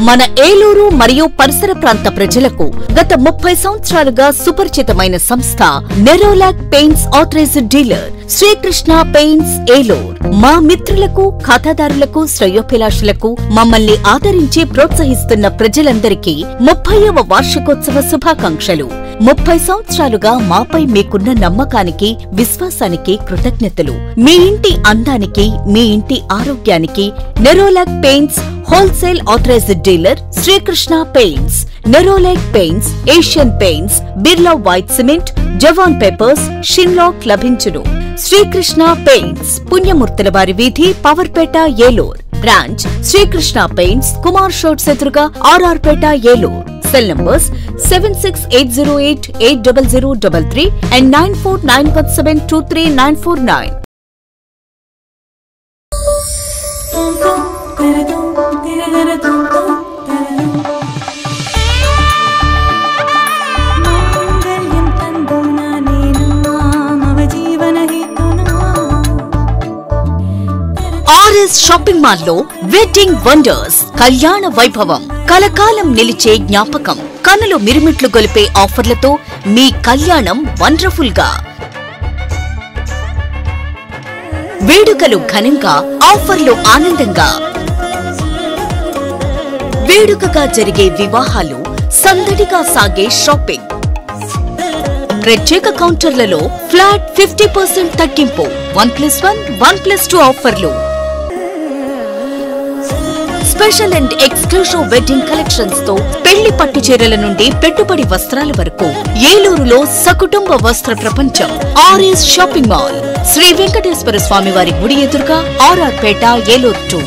మన ఏలూరు మరియు పరిసర ప్రాంత ప్రజలకు గత 30 సంవత్సరాలుగా సుపరిచితమైన సంస్థ Nerolac paints authorised dealer Srikrishna paints Eluru. మా మిత్రులకు, ఖాతాదారులకు, శ్రేయోభిలాషులకు మమ్మల్ని ఆదరించి ప్రోత్సహిస్తున్న ప్రజలందరికీ 30వ వార్షికోత్సవ శుభాకాంక్షలు. 30 సంవత్సరాలుగా మాపై మీకున్న నమ్మకానికి, విశ్వాసానికి కృతజ్ఞతలు. మీ ఇంటి అందానికి, మీ ఇంటి ఆరోగ్యానికి Nerolac paints wholesale authorised dealer Srikrishna paints, Nerolac paints, Asian paints, Birla white cement, Jawan papers, షిన్లాక్ లభించును. శ్రీకృష్ణ పెయింట్స్, పుణ్యమూర్తుల వారి వీధి, పవర్పేట, ఏలూరు. బ్రాంచ్ శ్రీకృష్ణ పెయింట్స్, కుమార్ షోట్స్ ఎదురుగా, RR Peta, Eluru. Cell numbers 7680880033 and 9491723949. RS shopping mall లో వెడ్డింగ్ వండర్స్, కళ్యాణ వైభవం, కలకాలం నిలిచే జ్ఞాపకం, కనులు మిరుమిట్లు గొలిపే ఆఫర్లతో మీ కళ్యాణం వండర్ఫుల్ గా. వేడుకలు ఘనంగా, ఆఫర్లు ఆనందంగా. వేడుకగా జరిగే వివాహాలు, సందడిగా సాగే షాపింగ్. ప్రత్యేక కౌంటర్లలో ఫ్లాట్ 50% తగ్గింపు, 1+1, 1+2 ఆఫర్లు. Special and exclusive wedding collections తో పెళ్లి పట్టు చీరల నుండి పెట్టుబడి వస్త్రాల వరకు ఏలూరులో సకుటుంబ వస్త్ర ప్రపంచం RS shopping mall. Sri Venkateswara Swami వారి గుడి ఎదురుగా, ఆర్ఆర్ పేట, ఏలూరు 2.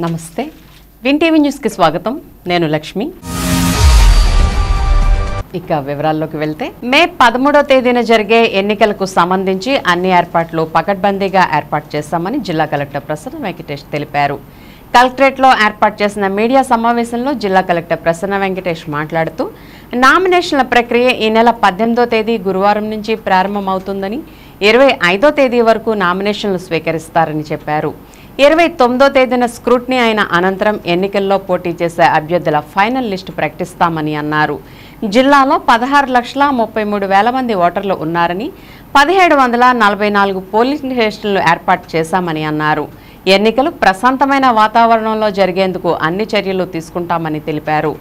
నమస్తే, విన్ టీవీ న్యూస్కి స్వాగతం. నేను లక్ష్మి. ఇక వివరాల్లోకి వెళ్తే, మే 13వ తేదీన జరిగే ఎన్నికలకు సంబంధించి అన్ని ఏర్పాట్లు పకడ్బందీగా ఏర్పాటు చేశామని జిల్లా కలెక్టర్ ప్రసన్న వెంకటేష్ తెలిపారు. కలెక్టరేట్లో ఏర్పాటు చేసిన మీడియా సమావేశంలో జిల్లా కలెక్టర్ ప్రసన్న వెంకటేష్ మాట్లాడుతూ, నామినేషన్ల ప్రక్రియ ఈ నెల 18వ తేదీ గురువారం నుంచి ప్రారంభమవుతుందని, 25వ తేదీ వరకు నామినేషన్లు స్వీకరిస్తారని చెప్పారు. 29వ తేదీన స్క్రూటినీ అయిన అనంతరం ఎన్నికల్లో పోటీ చేసే అభ్యర్థుల ఫైనల్ లిస్టు ప్రకటిస్తామని అన్నారు. జిల్లాలో 16,33,000 మంది ఓటర్లు ఉన్నారని, 1744 పోలింగ్ స్టేషన్లు ఏర్పాటు చేశామని అన్నారు. ఎన్నికలు ప్రశాంతమైన వాతావరణంలో జరిగేందుకు అన్ని చర్యలు తీసుకుంటామని తెలిపారు.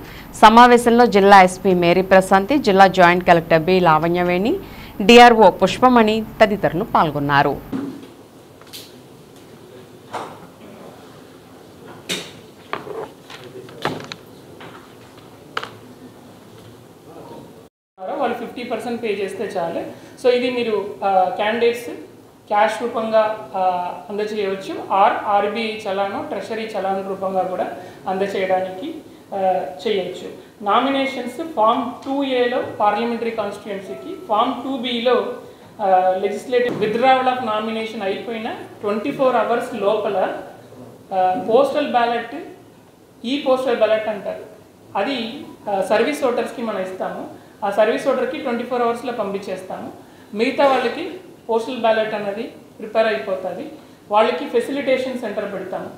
సమావేశంలో జిల్లా ఎస్పీ మేరీ ప్రశాంతి, జిల్లా joint collector B Lavanyaveni, DRO Pushpamani తదితరులు పాల్గొన్నారు. వాళ్ళు 50% పే చేస్తే చాలు. సో ఇది మీరు క్యాండిడేట్స్ క్యాష్ రూపంగా అందజేయవచ్చు, ఆర్బీ చలాను, ట్రెషరీ చలాన్ రూపంగా కూడా అందజేయడానికి చేయొచ్చు. నామినేషన్స్ ఫామ్ 2A పార్లమెంటరీ కాన్స్టిట్యుయెన్సీకి, ఫామ్ 2Bలో లెజిస్లేటివ్ విత్డ్రావల్ ఆఫ్ నామినేషన్ అయిపోయిన 24 hours లోపల పోస్టల్ బ్యాలెట్, పోస్టల్ బ్యాలెట్ అంటారు, అది సర్వీస్ ఓటర్స్కి మనం ఇస్తాము. ఆ సర్వీస్ ఓటర్కి 24 hours పంపించేస్తాము. మిగతా వాళ్ళకి పోస్టల్ బ్యాలెట్ అన్నది ప్రిపేర్ అయిపోతుంది. వాళ్ళకి ఫెసిలిటేషన్ సెంటర్ పెడతాము.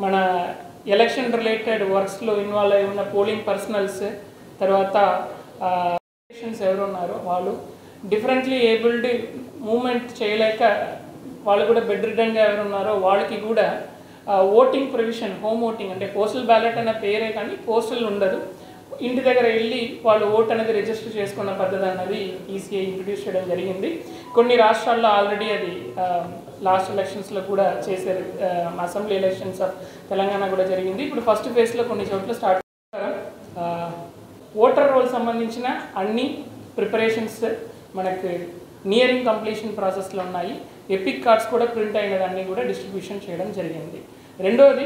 మన ఎలక్షన్ రిలేటెడ్ వర్క్స్లో ఇన్వాల్వ్ అయి ఉన్న పోలింగ్ పర్సనల్స్, తర్వాత ఎవరు ఉన్నారో వాళ్ళు, డిఫరెంట్లీ ఏబుల్డ్ మూమెంట్ చేయలేక వాళ్ళు కూడా బెడ్ రిడన్గా ఎవరు ఉన్నారో వాళ్ళకి కూడా ఓటింగ్ ప్రొవిజన్, హోమ్ ఓటింగ్ అంటే పోస్టల్ బ్యాలెట్ అన్న పేరే కానీ పోస్టల్ ఉండదు, ఇంటి దగ్గర వెళ్ళి వాళ్ళు ఓట్ అనేది రిజిస్టర్ చేసుకున్న పద్ధతి అన్నది ఈసీఐ ఇంట్రడ్యూస్ చేయడం జరిగింది. కొన్ని రాష్ట్రాల్లో ఆల్రెడీ అది లాస్ట్ ఎలక్షన్స్లో కూడా చేశారు. అసెంబ్లీ ఎలక్షన్స్ ఆఫ్ తెలంగాణ కూడా జరిగింది. ఇప్పుడు ఫస్ట్ ఫేజ్లో కొన్ని చోట్ల స్టార్ట్ ఓటర్ రోల్ సంబంధించిన అన్ని ప్రిపరేషన్స్ మనకి నియరింగ్ కంప్లీషన్ ప్రాసెస్లో ఉన్నాయి. ఎపిక్ కార్డ్స్ కూడా ప్రింట్ అయినదన్నీ కూడా డిస్ట్రిబ్యూషన్ చేయడం జరిగింది. రెండోది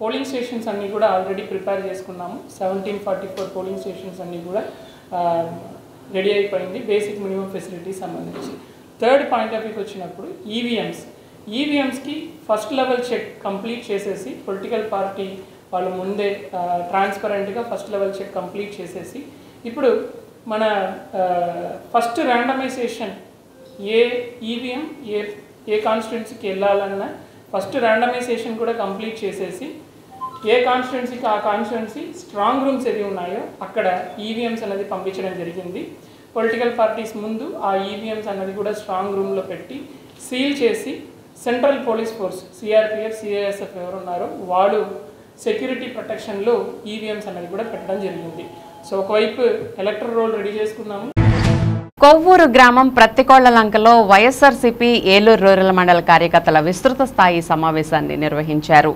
పోలింగ్ స్టేషన్స్ అన్నీ కూడా ఆల్రెడీ ప్రిపేర్ చేసుకున్నాము. 1744 పోలింగ్ స్టేషన్స్ అన్నీ కూడా రెడీ అయిపోయింది బేసిక్ మినిమం ఫెసిలిటీస్ సంబంధించి. థర్డ్ పాయింట్ ఆఫ్ వ్యూకి వచ్చినప్పుడు ఈవీఎంస్కి ఫస్ట్ లెవెల్ చెక్ కంప్లీట్ చేసేసి పొలిటికల్ పార్టీ వాళ్ళు ముందే ట్రాన్స్పరెంట్గా ఫస్ట్ లెవెల్ చెక్ కంప్లీట్ చేసేసి ఇప్పుడు మన ఫస్ట్ ర్యాండమైజేషన్ ఏ ఈవీఎం ఏ కాన్స్టిట్యున్సీకి వెళ్ళాలన్నా ఫస్ట్ ర్యాండమైజేషన్ కూడా కంప్లీట్ చేసేసి ఏ కాన్స్టిట్యున్సీకి ఆ కాన్స్టిట్యున్సీ స్ట్రాంగ్ రూమ్స్ ఏవి ఉన్నాయో అక్కడ ఈవీఎంస్ అనేది పంపించడం జరిగింది. పొలిటికల్ పార్టీస్ ముందు ఆ ఈవీఎంస్ అన్నది కూడా స్ట్రాంగ్ రూమ్లో పెట్టి సీల్ చేసి central police force CRPF CISF ఎవరు ఉన్నారో వాళ్ళు సెక్యూరిటీ ప్రొటెక్షన్లో ఈవీఎంస్ అనేది కూడా పెట్టడం జరిగింది. సో ఒకవైపు ఎలక్టరల్ రోల్ రెడీ చేసుకున్నాము. కొవ్వూరు గ్రామం ప్రత్తికోళ్లలంకలో వైఎస్ఆర్సీపీ ఏలూరు రూరల్ మండల కార్యకర్తల విస్తృత స్థాయి సమావేశాన్ని నిర్వహించారు.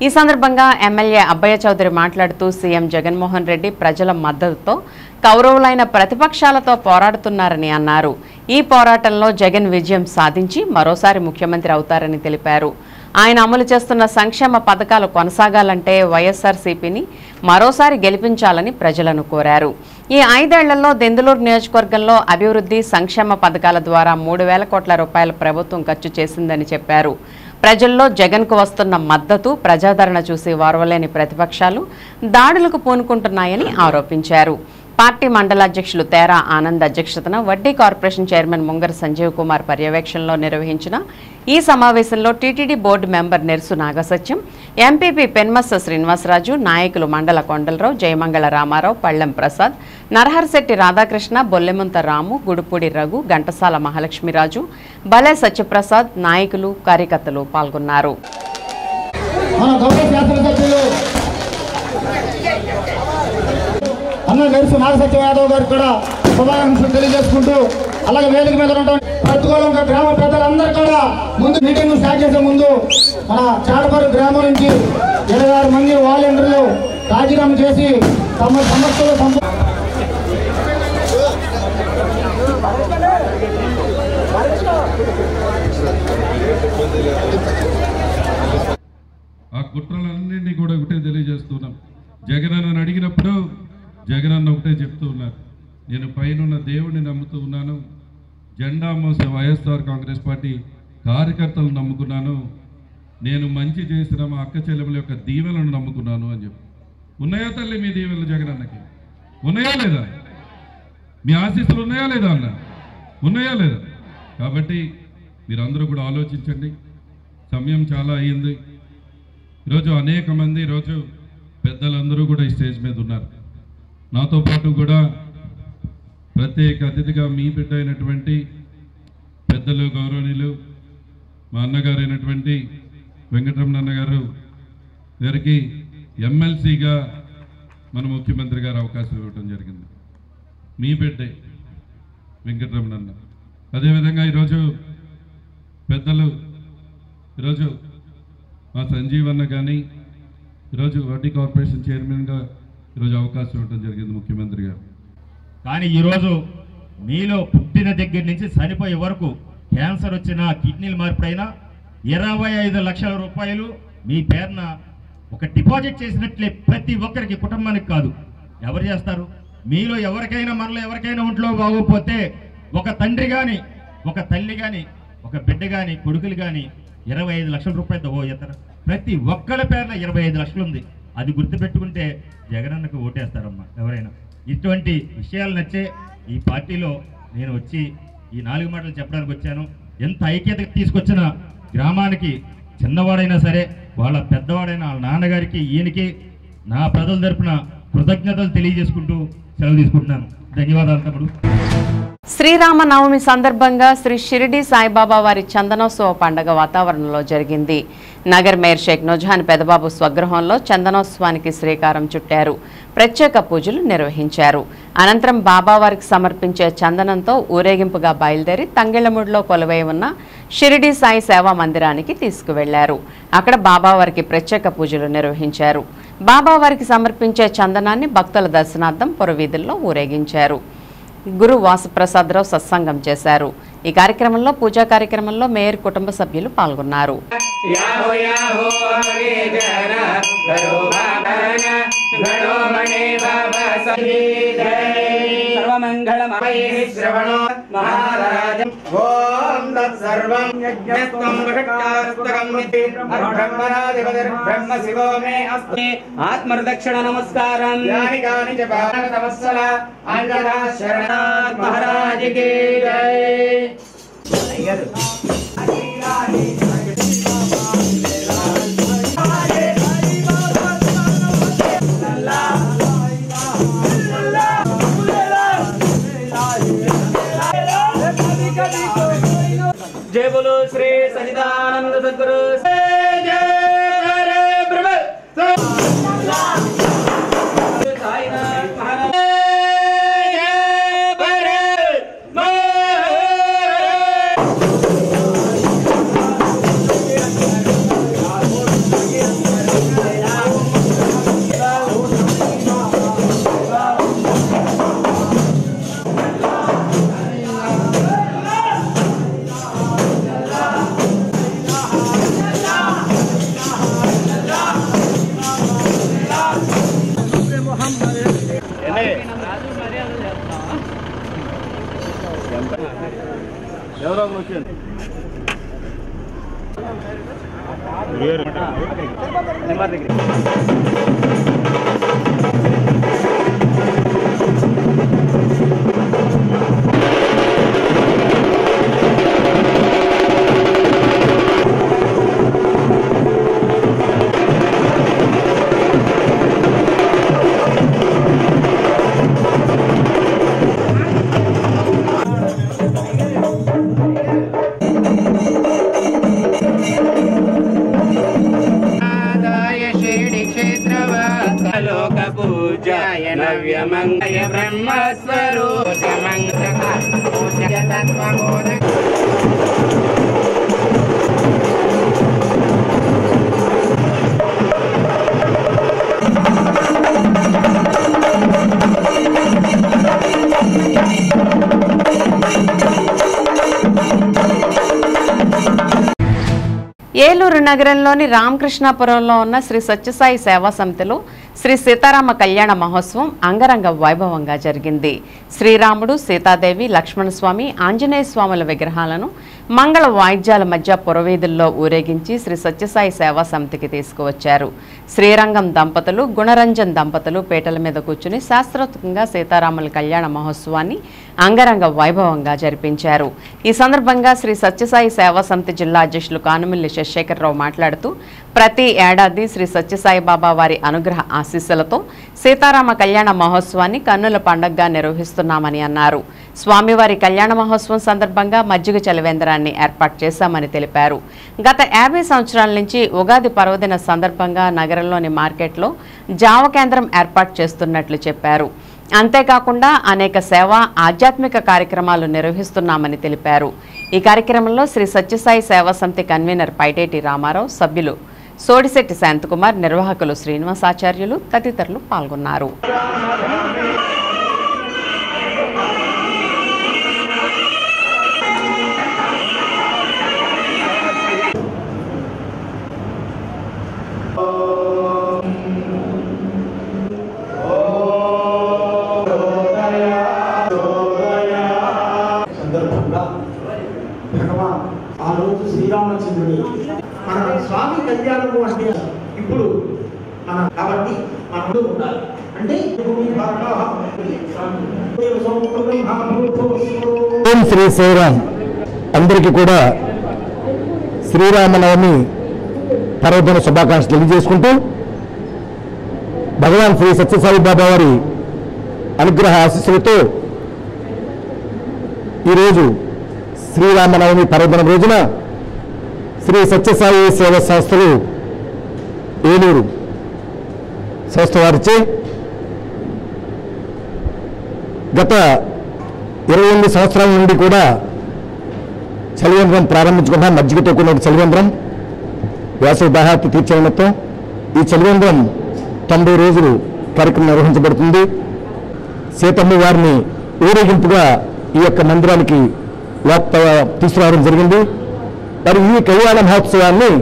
ఈ సందర్భంగా ఎమ్మెల్యే అబ్బయ్య చౌదరి మాట్లాడుతూ సీఎం జగన్మోహన్ రెడ్డి ప్రజల మద్దతుతో కౌరవులైన ప్రతిపక్షాలతో పోరాడుతున్నారని అన్నారు. ఈ పోరాటంలో జగన్ విజయం సాధించి మరోసారి ముఖ్యమంత్రి అవుతారని తెలిపారు. ఆయన అమలు చేస్తున్న సంక్షేమ పథకాలు కొనసాగాలంటే వైఎస్ఆర్సీపీని మరోసారి గెలిపించాలని ప్రజలను కోరారు. ఈ 5 ఏళ్లలో దెందులూరు నియోజకవర్గంలో అభివృద్ధి సంక్షేమ పథకాల ద్వారా 3,000 కోట్ల రూపాయల ప్రభుత్వం ఖర్చు చేసిందని చెప్పారు. ప్రజల్లో జగన్కు వస్తున్న మద్దతు ప్రజాదరణ చూసి వారవలేని ప్రతిపక్షాలు దాడులకు పూనుకుంటున్నాయని ఆరోపించారు. పార్టీ మండల అధ్యక్షులు తేరా ఆనంద్ అధ్యక్షతన వడ్డీ కార్పొరేషన్ చైర్మన్ ముంగర సంజీవ్ కుమార్ పర్యవేక్షణలో నిర్వహించిన ఈ సమావేశంలో TTD board member Nersu Nagasatyam, MPP Penmatsa Srinivasaraju, నాయకులు మండల కొండలరావు, జయమంగళ రామారావు, పళ్ళెం ప్రసాద్, నరహరిశెట్టి రాధాకృష్ణ, బొల్లెముంత రాము, గుడుపూడి రఘు, ఘంటసాల మహాలక్ష్మిరాజు, బలే సత్యప్రసాద్, నాయకులు కార్యకర్తలు పాల్గొన్నారు. అన్న నెర్సు నాగసత్య యాదవ్ గారికి కూడా శుభాకాంక్షలు తెలియజేసుకుంటూ అలాగే వేదిక మీద ఉన్నటువంటి ప్రతికూలంగా గ్రామ పెద్దలందరూ కూడా ముందు మీటింగ్ స్టార్ట్ చేసే ముందు మన చాడపరు గ్రామం నుంచి 26 మంది వాలంటీర్లు రాజీనామా చేసి తమ సమస్యలు ఆ కుట్రలన్నింటినీ కూడా ఒకటే తెలియజేస్తున్నాం. జగనన్నను అడిగినప్పుడు జగనన్న ఒకటే చెప్తూ ఉన్నారు, నేను పైన దేవుడిని నమ్ముతూ ఉన్నాను, జెండా మోసే వైఎస్ఆర్ కాంగ్రెస్ పార్టీ కార్యకర్తలను నమ్ముకున్నాను, నేను మంచి చేసిన మా అక్క చెల్లెముల యొక్క దీవెలను నమ్ముకున్నాను అని చెప్పి. ఉన్నాయా తల్లి మీ దీవెనలు జగనన్నకి? ఉన్నాయా లేదా? మీ ఆశీస్సులు ఉన్నాయా లేదా అన్న? ఉన్నాయా లేదా? కాబట్టి మీరందరూ కూడా ఆలోచించండి. సమయం చాలా అయ్యింది. ఈరోజు అనేక మంది ఈరోజు పెద్దలందరూ కూడా ఈ స్టేజ్ మీద ఉన్నారు. నాతో పాటు కూడా ప్రత్యేక అతిథిగా మీ బిడ్డ అయినటువంటి పెద్దలు గౌరవనీయులు మా అన్నగారు అయినటువంటి వెంకటరమణ అన్నగారు గారికి ఎమ్మెల్సీగా మన ముఖ్యమంత్రి గారు అవకాశం ఇవ్వడం జరిగింది. మీ బిడ్డే వెంకటరమణ అన్న. అదేవిధంగా ఈరోజు పెద్దలు ఈరోజు మా సంజీవ్ అన్న కానీ ఈరోజు వడ్డీ కార్పొరేషన్ చైర్మన్గా ఈరోజు అవకాశం ఇవ్వడం జరిగింది ముఖ్యమంత్రి గారు. కానీ ఈరోజు మీలో పుట్టిన దగ్గర నుంచి చనిపోయే వరకు క్యాన్సర్ వచ్చినా కిడ్నీలు మార్పుడైనా 25 లక్షల రూపాయలు మీ పేరున ఒక డిపాజిట్ చేసినట్లే ప్రతి ఒక్కరికి, కుటుంబానికి కాదు. ఎవరు చేస్తారు? మీలో ఎవరికైనా, మనలో ఎవరికైనా ఒంట్లో బాగోకపోతే ఒక తండ్రి కానీ, ఒక తల్లి కానీ, ఒక బిడ్డ కానీ, కొడుకులు కానీ 25 లక్షల రూపాయలతో ఇతరు ప్రతి ఒక్కళ్ళ పేరున 25 లక్షలు ఉంది. అది గుర్తుపెట్టుకుంటే జగనన్నకు ఓటేస్తారమ్మా ఎవరైనా. ఇటువంటి విషయాలు నచ్చే ఈ పార్టీలో నేను వచ్చి ఈ 4 మాటలు చెప్పడానికి వచ్చాను. ఎంత ఐక్యత తీసుకొచ్చిన గ్రామానికి చిన్నవాడైనా సరే, వాళ్ళ పెద్దవాడైనా వాళ్ళ నాన్నగారికి, ఈయనకి నా ప్రజల తరపున కృతజ్ఞతలు తెలియజేసుకుంటూ సెలవు తీసుకుంటున్నాను. ధన్యవాదాలు తమ్ముడు. శ్రీరామనవమి సందర్భంగా శ్రీ షిరిడి సాయిబాబా వారి చందనోత్సవ పండుగ వాతావరణంలో జరిగింది. నగర్ మేయర్ షేక్ నూజహాన్ పెదబాబు స్వగృహంలో చందనోత్సవానికి శ్రీకారం చుట్టారు. ప్రత్యేక పూజలు నిర్వహించారు. అనంతరం బాబావారికి సమర్పించే చందనంతో ఊరేగింపుగా బయలుదేరి తంగెళ్లమూడిలో కొలువై ఉన్న షిరిడి సాయి సేవా మందిరానికి తీసుకువెళ్లారు. అక్కడ బాబావారికి ప్రత్యేక పూజలు నిర్వహించారు. బాబావారికి సమర్పించే చందనాన్ని భక్తుల దర్శనార్థం పురవీధుల్లో ఊరేగించారు. గురు వాసుప్రసాదరావు సత్సంగం చేశారు. ఈ కార్యక్రమంలో పూజా కార్యక్రమంలో మేయర్ కుటుంబ సభ్యులు పాల్గొన్నారు. ఆత్మదక్షిణ నమస్కారం మహారాజ్ కి జై. जय बोलो श्री सच्चिदानंद सद्गुरु ఏలూరు నగరంలోని రామకృష్ణాపురంలో ఉన్న శ్రీ సత్యసాయి సేవా సమితిలో శ్రీ సీతారామ కళ్యాణ మహోత్సవం అంగరంగ వైభవంగా జరిగింది. శ్రీరాముడు, సీతాదేవి, లక్ష్మణస్వామి, ఆంజనేయ స్వాముల విగ్రహాలను మంగళ వాయిద్యాల మధ్య పురవీధుల్లో ఊరేగించి శ్రీ సత్యసాయి సేవా సమితికి తీసుకువచ్చారు. శ్రీరంగం దంపతులు, గుణరంజన్ దంపతులు పీటల మీద కూర్చుని శాస్త్రోక్తంగా సీతారాముల కళ్యాణ మహోత్సవాన్ని అంగరంగ వైభవంగా జరిపించారు. ఈ సందర్భంగా శ్రీ సత్యసాయి సేవా సమితి జిల్లా అధ్యక్షులు కానుమిల్లి శశేఖరరావు మాట్లాడుతూ ప్రతి ఏడాది శ్రీ సత్యసాయి బాబా వారి అనుగ్రహ ఆశీస్సులతో సీతారామ కళ్యాణ మహోత్సవాన్ని కన్నుల పండుగగా నిర్వహిస్తున్నామని అన్నారు. స్వామివారి కళ్యాణ మహోత్సవం సందర్భంగా మజ్జిగ చలివేంద్రాన్ని ఏర్పాటు చేశామని తెలిపారు. గత 50 సంవత్సరాల నుంచి ఉగాది పర్వదిన సందర్భంగా నగరంలోని మార్కెట్లో జావ కేంద్రం ఏర్పాటు చేస్తున్నట్లు చెప్పారు. అంతేకాకుండా అనేక సేవా ఆధ్యాత్మిక కార్యక్రమాలు నిర్వహిస్తున్నామని తెలిపారు. ఈ కార్యక్రమంలో శ్రీ సత్యసాయి సేవా సమితి కన్వీనర్ పైటేటి రామారావు, సభ్యులు సోడిశెట్టి శాంతకుమార్, నిర్వాహకులు శ్రీనివాసాచార్యులు తదితరులు పాల్గొన్నారు. భగవాన్ ఆ రోజు శ్రీరామచంద్రుని మన స్వామి కళ్యాణము అంటే ఇప్పుడు మనం కాబట్టి మనం ఉండాలి. అంటే ఓం శ్రీ శ్రీరామ్. అందరికీ కూడా శ్రీరామనవమి పర్వదిన శుభాకాంక్షలు తెలియజేసుకుంటూ భగవాన్ శ్రీ సత్యసాయి బాబా వారి అనుగ్రహ ఆశీస్సులతో ఈరోజు శ్రీరామనవమి పర్వదినం రోజున శ్రీ సత్యసాయి సేవా సంస్థలు ఏలూరు సంస్థ వారిచే గత 28 సంవత్సరాల నుండి కూడా చలివేంద్రం ప్రారంభించుకున్నాం. మజ్జిగతో కూడిన చలివేంద్రం వేసవి దాహార్తి తీర్చే నిమిత్తం ఈ చలివేంద్రం 90 రోజులు కార్యక్రమం నిర్వహించబడుతుంది. సీతమ్మ వారిని ఊరేగింపుగా ఈ యొక్క మందిరానికి తీసుకురావడం జరిగింది. మరి ఈ కళ్యాణ మహోత్సవాన్ని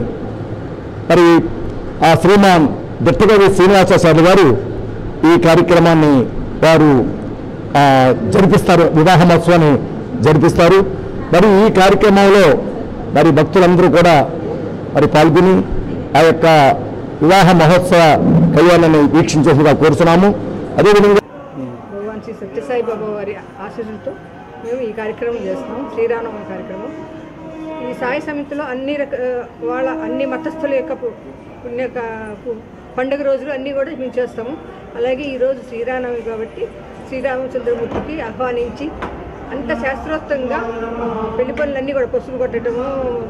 మరి ఆ శ్రీమాన్ దత్తగవి శ్రీనివాసాచార్యులు వారు ఈ కార్యక్రమాన్ని వారు జరిపిస్తారు, వివాహ మహోత్సవాన్ని జరిపిస్తారు. మరి ఈ కార్యక్రమంలో మరి భక్తులందరూ కూడా మరి పాల్గొని ఆ యొక్క వివాహ మహోత్సవ కళ్యాణాన్ని వీక్షించేట్టుగా కోరుతున్నాము. అదేవిధంగా భగవాన్ శ్రీ సత్యసాయి బాబా వారి ఆశీస్సులతో మేము ఈ కార్యక్రమం చేస్తున్నాం, శ్రీరామనవమి కార్యక్రమం. ఈ సాయి సమితిలో అన్ని మతస్థుల యొక్క పండుగ రోజులు అన్నీ కూడా మేము చేస్తాము. అలాగే ఈరోజు శ్రీరామనవమి కాబట్టి శ్రీరామచంద్రమూర్తికి ఆహ్వానించి అంత శాస్త్రోక్తంగా పెళ్లి పనులన్నీ కూడా పసుపు కొట్టడము,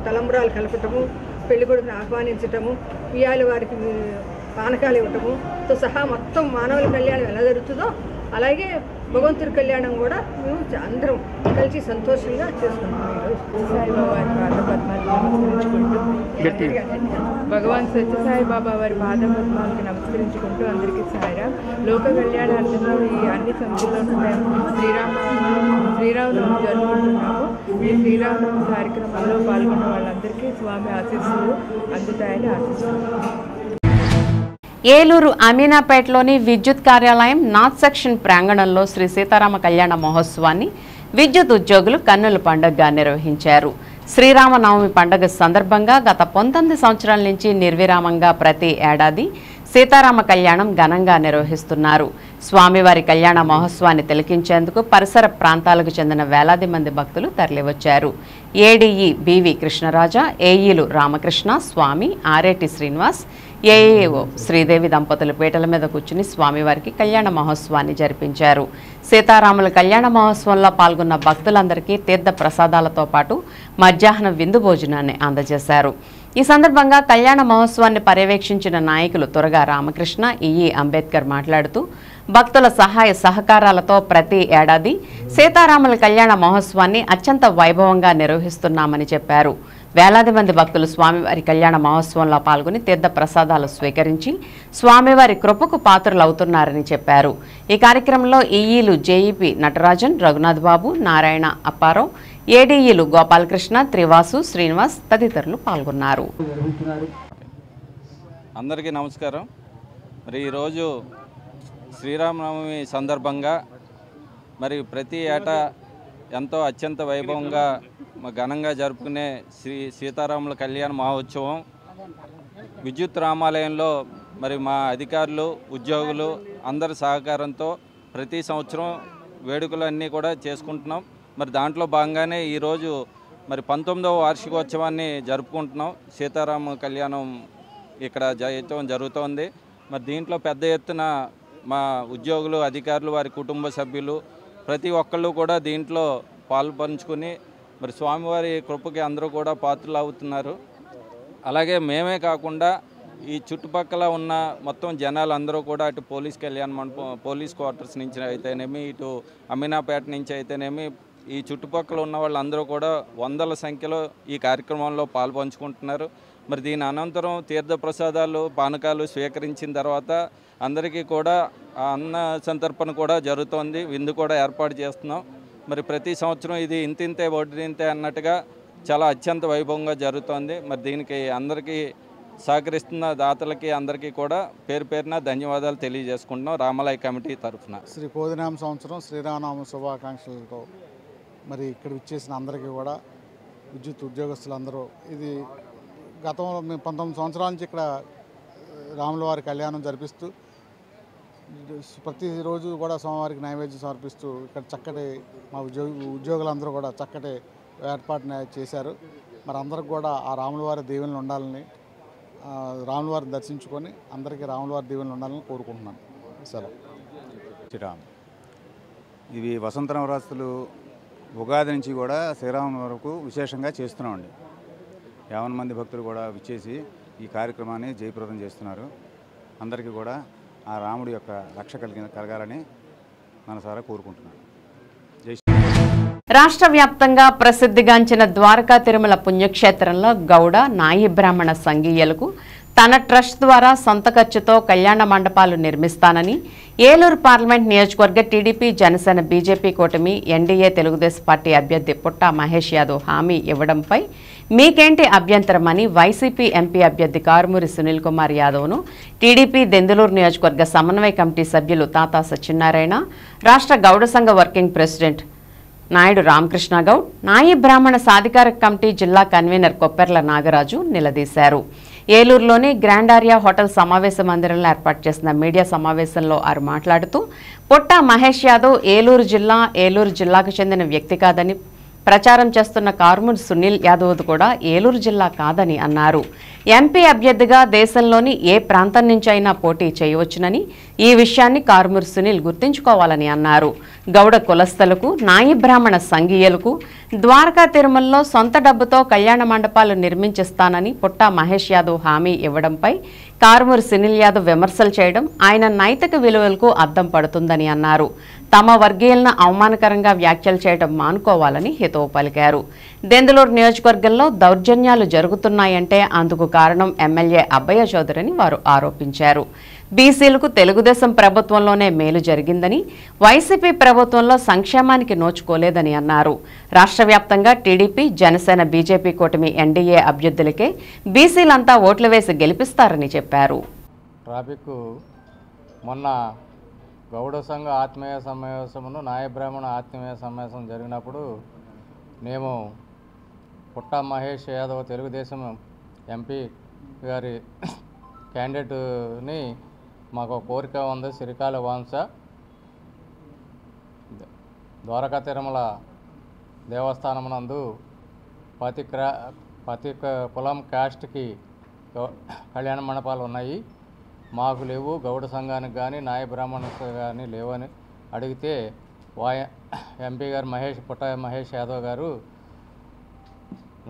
తలంబ్రాలు కలపటము, పెళ్లి కొడుకుని ఆహ్వానించటము, ఉయ్యాల వారికి పానకాలు ఇవ్వటముతో సహా మొత్తం మానవుల కళ్యాణం ఎలా జరుగుతుందో అలాగే భగవంతుడి కళ్యాణం కూడా మేము అందరం కలిసి సంతోషంగా చేసుకుంటాం. భగవాన్ సత్యసాయిబాబా వారి పాదపద్మాలకు నమస్కరించుకుంటూ అందరికీ సాయిరా. లోక కళ్యాణార్థంలో ఈ అన్ని సమితుల్లోనూ మేము శ్రీరామనవమి జరుపుకుంటున్నాము. ఈ శ్రీరామనవమి కార్యక్రమంలో పాల్గొన్న వాళ్ళందరికీ స్వామి ఆశీస్సులు అందుతాయని ఆశిస్తున్నాము. ఏలూరు అమీనాపేటలోని విద్యుత్ కార్యాలయం నార్త్ సెక్షన్ ప్రాంగణంలో శ్రీ సీతారామ కళ్యాణ మహోత్సవాన్ని విద్యుత్ ఉద్యోగులు కన్నుల పండుగగా నిర్వహించారు. శ్రీరామనవమి పండుగ సందర్భంగా గత 19 సంవత్సరాల నుంచి నిర్విరామంగా ప్రతి ఏడాది సీతారామ కళ్యాణం ఘనంగా నిర్వహిస్తున్నారు. స్వామివారి కళ్యాణ మహోత్సవాన్ని తిలకించేందుకు పరిసర ప్రాంతాలకు చెందిన వేలాది మంది భక్తులు తరలివచ్చారు. ఏడీఈ బివి కృష్ణరాజా, ఏఈలు రామకృష్ణ, స్వామి, ఆరేటి శ్రీనివాస్, ఏఏఓ శ్రీదేవి దంపతులు పీటల మీద కూర్చుని స్వామివారికి కళ్యాణ మహోత్సవాన్ని జరిపించారు. సీతారాముల కళ్యాణ మహోత్సవంలో పాల్గొన్న భక్తులందరికీ తీర్థ ప్రసాదాలతో పాటు మధ్యాహ్నం విందు భోజనాన్ని అందజేశారు. ఈ సందర్భంగా కళ్యాణ మహోత్సవాన్ని పర్యవేక్షించిన నాయకులు త్వరగా రామకృష్ణ, ఈఈ అంబేద్కర్ మాట్లాడుతూ భక్తుల సహాయ సహకారాలతో ప్రతి ఏడాది సీతారాముల కళ్యాణ మహోత్సవాన్ని అత్యంత వైభవంగా నిర్వహిస్తున్నామని చెప్పారు. వేలాది మంది భక్తులు స్వామివారి కళ్యాణ మహోత్సవంలో పాల్గొని తీర్థ ప్రసాదాలు స్వీకరించి స్వామివారి కృపకు పాత్రులవుతున్నారని చెప్పారు. ఈ కార్యక్రమంలో ఈఈలు జేఈపీ నటరాజన్, రఘునాథ్ బాబు, నారాయణ అప్పారావు, ఏడీఈలు గోపాలకృష్ణ, త్రివాసు, శ్రీనివాస్ తదితరులు పాల్గొన్నారు. అందరికీ నమస్కారం. మరి ఈరోజు శ్రీరామనవమి సందర్భంగా మరి ప్రతి ఏటా ఎంతో అత్యంత వైభవంగా ఘనంగా జరుపుకునే శ్రీ సీతారాముల కళ్యాణ మహోత్సవం విద్యుత్ రామాలయంలో మరి మా అధికారులు, ఉద్యోగులు అందరి సహకారంతో ప్రతి సంవత్సరం వేడుకలన్నీ కూడా చేసుకుంటున్నాం. మరి దాంట్లో భాగంగానే ఈరోజు మరి 19వ వార్షికోత్సవాన్ని జరుపుకుంటున్నాం. సీతారామ కళ్యాణం ఇక్కడ జరుగుతోంది. మరి దీంట్లో పెద్ద ఎత్తున మా ఉద్యోగులు, అధికారులు, వారి కుటుంబ సభ్యులు ప్రతి ఒక్కళ్ళు కూడా దీంట్లో పాల్పంచుకుని మరి స్వామివారి కృపకి అందరూ కూడా పాత్రలు అవుతున్నారు. అలాగే మేమే కాకుండా ఈ చుట్టుపక్కల ఉన్న మొత్తం జనాలు అందరూ కూడా అటు పోలీస్ కళ్యాణ మండపం, పోలీస్ క్వార్టర్స్ నుంచి అయితేనేమి, ఇటు అమీనాపేట నుంచి అయితేనేమి, ఈ చుట్టుపక్కల ఉన్న వాళ్ళందరూ కూడా వందల సంఖ్యలో ఈ కార్యక్రమంలో పాల్పంచుకుంటున్నారు. మరి దీని అనంతరం తీర్థప్రసాదాలు, పానకాలు స్వీకరించిన తర్వాత అందరికీ కూడా అన్న సంతర్పణ కూడా జరుగుతోంది. విందు కూడా ఏర్పాటు చేస్తున్నాం. మరి ప్రతి సంవత్సరం ఇది ఇంతింతే వడ్డింతే అన్నట్టుగా చాలా అత్యంత వైభవంగా జరుగుతోంది. మరి దీనికి అందరికీ సహకరిస్తున్న దాతలకి అందరికీ కూడా పేరు పేరున ధన్యవాదాలు తెలియజేసుకుంటున్నాం రామాలయ కమిటీ తరఫున. శ్రీ పోదినామ సంవత్సరం శ్రీరామనామ శుభాకాంక్షలతో మరి ఇక్కడ విచ్చేసిన అందరికీ కూడా విద్యుత్ ఉద్యోగస్తులందరూ ఇది గతంలో మేము 19 సంవత్సరాల నుంచి ఇక్కడ రాముల వారి కళ్యాణం జరిపిస్తూ ప్రతిరోజు కూడా స్వామివారికి నైవేద్యం సమర్పిస్తూ ఇక్కడ చక్కటి మా ఉద్యోగులందరూ కూడా చక్కటి ఏర్పాటుని చేశారు. మరి అందరికి కూడా ఆ రాముల వారి దీవెనలు ఉండాలని, రాముల వారిని దర్శించుకొని అందరికీ రాముల వారి దీవెనలు ఉండాలని కోరుకుంటున్నాను. సెలవు. శ్రీరామ్ ఇవి వసంత నవరాత్రులు ఉగాది నుంచి కూడా శ్రీరామం వరకు విశేషంగా చేస్తున్నామండి. 50 మంది భక్తులు కూడా విచ్చేసి ఈ కార్యక్రమాన్ని జయప్రదం చేస్తున్నారు. అందరికీ కూడా ఆ రాముడి యొక్క రక్ష కలగాలని మనసారా కోరుకుంటున్నాను. రాష్ట్ర వ్యాప్తంగా ప్రసిద్ధిగాంచిన ద్వారకా తిరుమల పుణ్యక్షేత్రంలో గౌడ, నాయి బ్రాహ్మణ సంఘీయులకు తన ట్రస్ట్ ద్వారా సొంత ఖర్చుతో కళ్యాణ మండపాలు నిర్మిస్తానని ఏలూరు పార్లమెంట్ నియోజకవర్గ టీడీపీ జనసేన బీజేపీ కూటమి ఎన్డీఏ తెలుగుదేశం పార్టీ అభ్యర్థి పుట్టా మహేష్ యాదవ్ హామీ ఇవ్వడంపై మీకేంటి అభ్యంతరమని వైసీపీ ఎంపీ అభ్యర్థి కారుమూరి సునీల్ కుమార్ యాదవ్ను టీడీపీ దెందులూరు నియోజకవర్గ సమన్వయ కమిటీ సభ్యులు తాతా సత్యనారాయణ, రాష్ట్ర గౌడ సంఘ వర్కింగ్ ప్రెసిడెంట్ నాయుడు రామకృష్ణ గౌడ్, నాయి బ్రాహ్మణ సాధికార కమిటీ జిల్లా కన్వీనర్ కొప్పెర్ల నాగరాజు నిలదీశారు. ఏలూరులోని గ్రాండ్ ఆరియా హోటల్ సమావేశ మందిరంలో ఏర్పాటు చేసిన మీడియా సమావేశంలో వారు మాట్లాడుతూ పుట్టా మహేష్ యాదవ్ ఏలూరు జిల్లాకు చెందిన వ్యక్తి కాదని ప్రచారం చేస్తున్న కారుమూరి సునీల్ యాదవ్ కూడా ఏలూరు జిల్లా కాదని అన్నారు. ఎంపీ అభ్యర్థిగా దేశంలోని ఏ ప్రాంతం నుంచి అయినా పోటీ చేయవచ్చునని, ఈ విషయాన్ని కారుమూరి సునీల్ గుర్తుంచుకోవాలని అన్నారు. గౌడ కులస్తులకు, నాయి బ్రాహ్మణ సంఘీయులకు ద్వారకా తిరుమలలో సొంత డబ్బుతో కళ్యాణ మండపాలు నిర్మించిస్తానని పుట్టా మహేష్ యాదవ్ హామీ ఇవ్వడంపై కారుమూరి సునీల్ యాదవ్ విమర్శలు చేయడం ఆయన నైతిక విలువలకు అద్దం పడుతుందని అన్నారు. తమ వర్గీయులను అవమానకరంగా వ్యాఖ్యలు చేయడం మానుకోవాలని హితవు పలికారు. దెందులూరు నియోజకవర్గంలో దౌర్జన్యాలు జరుగుతున్నాయంటే అందుకు కారణం ఎమ్మెల్యే అబ్బయ్య చౌదరిని వారు ఆరోపించారు. బీసీలకు తెలుగుదేశం ప్రభుత్వంలోనే మేలు జరిగిందని, వైసీపీ ప్రభుత్వంలో సంక్షేమానికి నోచుకోలేదని అన్నారు. రాష్ట్ర వ్యాప్తంగా టీడీపీ, జనసేన, బీజేపీ కూటమి ఎన్డీఏ అభ్యర్థులకే బీసీలంతా ఓట్లు వేసి గెలిపిస్తారని చెప్పారు. ట్రాఫిక్ మొన్న గౌడ సంఘ ఆత్మీయ సమావేశమును, నాయ బ్రాహ్మణ ఆత్మీయ సమావేశం జరిగినప్పుడు మేము పుట్టా మహేష్ యాదవ్ తెలుగుదేశం ఎంపీ గారి క్యాండిడేట్ని మాకు కోరిక ఉంది. సిరికాల వాంస ద్వారకా తిరుమల దేవస్థానం నందు ప్రతి కులం క్యాస్ట్కి కళ్యాణ మండపాలు ఉన్నాయి, మాకు లేవు, గౌడ సంఘానికి కానీ నాయ బ్రాహ్మణులకు కానీ లేవని అడిగితే ఎంపీ గారు పుట్టా మహేష్ యాదవ్ గారు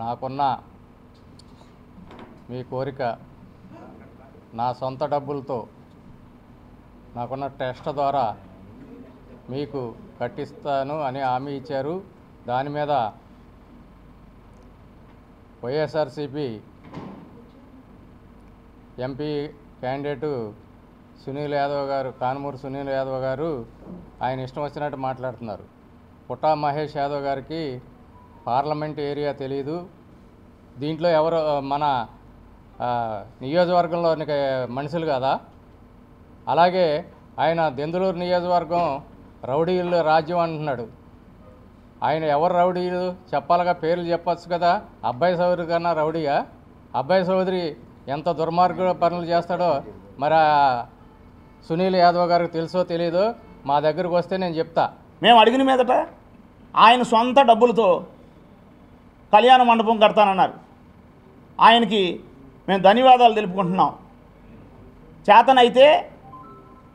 నాకున్న మీ కోరిక నా సొంత డబ్బులతో నాకున్న ట్రస్ట్ ద్వారా మీకు కట్టిస్తాను అని హామీ ఇచ్చారు. దాని మీద వైఎస్ఆర్సీపీ ఎంపీ క్యాండిడేటు సునీల్ యాదవ్ గారు, కారుమూరి సునీల్ యాదవ్ గారు ఆయన ఇష్టం వచ్చినట్టు మాట్లాడుతున్నారు. పుట్టా మహేష్ యాదవ్ గారికి పార్లమెంట్ ఏరియా తెలియదు. దీంట్లో ఎవరు మన నియోజకవర్గంలోని మనుషులు కదా. అలాగే ఆయన దెందులూరు నియోజకవర్గం రౌడీలు రాజ్యం అంటున్నాడు. ఆయన ఎవరు రౌడీలు చెప్పాలిగా, పేర్లు చెప్పచ్చు కదా. అబ్బాయి చౌదరి కన్నా రౌడీయా? అబ్బాయి చౌదరి ఎంత దుర్మార్గ పనులు చేస్తాడో మరి సునీల్ యాదవ్ గారికి తెలుసో తెలీదో మా దగ్గరకు వస్తే నేను చెప్తా. మేము అడిగిన మీదట ఆయన సొంత డబ్బులతో కళ్యాణ మండపం కడతానన్నారు. ఆయనకి మేము ధన్యవాదాలు తెలుపుకుంటున్నాం. చేతనైతే